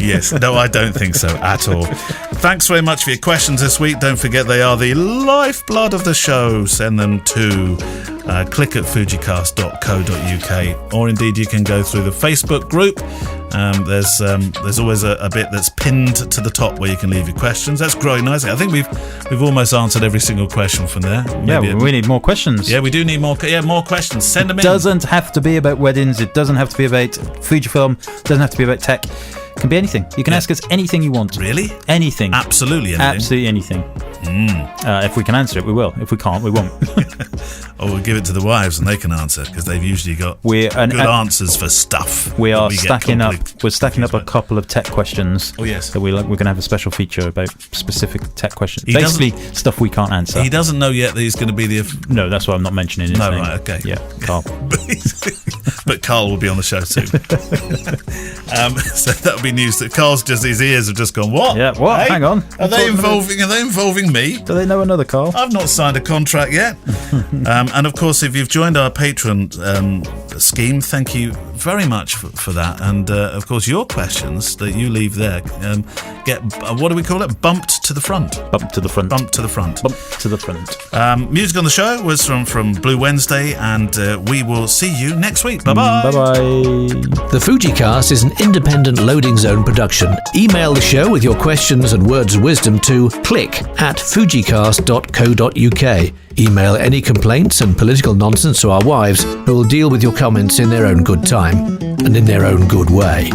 Yes. No, I don't think so at all. Thanks very much for your questions this week. Don't forget they are the lifeblood of the show. Send them to click at fujicast.co.uk, or indeed you can go through the Facebook group. There's always a bit that's pinned to the top where you can leave your questions. That's growing nicely. I think we've almost answered every single question from there. We need more questions. Yeah, we do need more questions. Send them in. It doesn't have to be about weddings. It doesn't have to be about Fujifilm. It doesn't have to be about tech. It can be anything. You can ask us anything you want. Really? Anything. Absolutely anything. Absolutely anything. If we can answer it, we will. If we can't, we won't. Or we'll give it to the wives and they can answer because they've usually got good answers for stuff. We are stacking up. We're stacking up a couple of tech questions. Oh yes. So we're going to have a special feature about specific tech questions. Basically, stuff we can't answer. He doesn't know yet that he's going to be the. No, that's why I'm not mentioning his name. No, right, okay. Yeah, Carl. But Carl will be on the show too. So that'll be news. That Carl's his ears have just gone. What? Yeah. What? Hey? Hang on. Are they involving me? Do they know another Carl? I've not signed a contract yet. And of course, if you've joined our Patreon scheme, thank you very much for that. And of course, your questions that you leave there get what do we call it? Bumped to the front. Bump to the front. Bump to the front. Bump to the front. Music on the show was from Blue Wednesday, and we will see you next week. Bye bye. Bye bye. The Fujicast is an independent Loading Zone production. Email the show with your questions and words of wisdom to click@fujicast.co.uk. Email any complaints and political nonsense to our wives, who will deal with your comments in their own good time and in their own good way.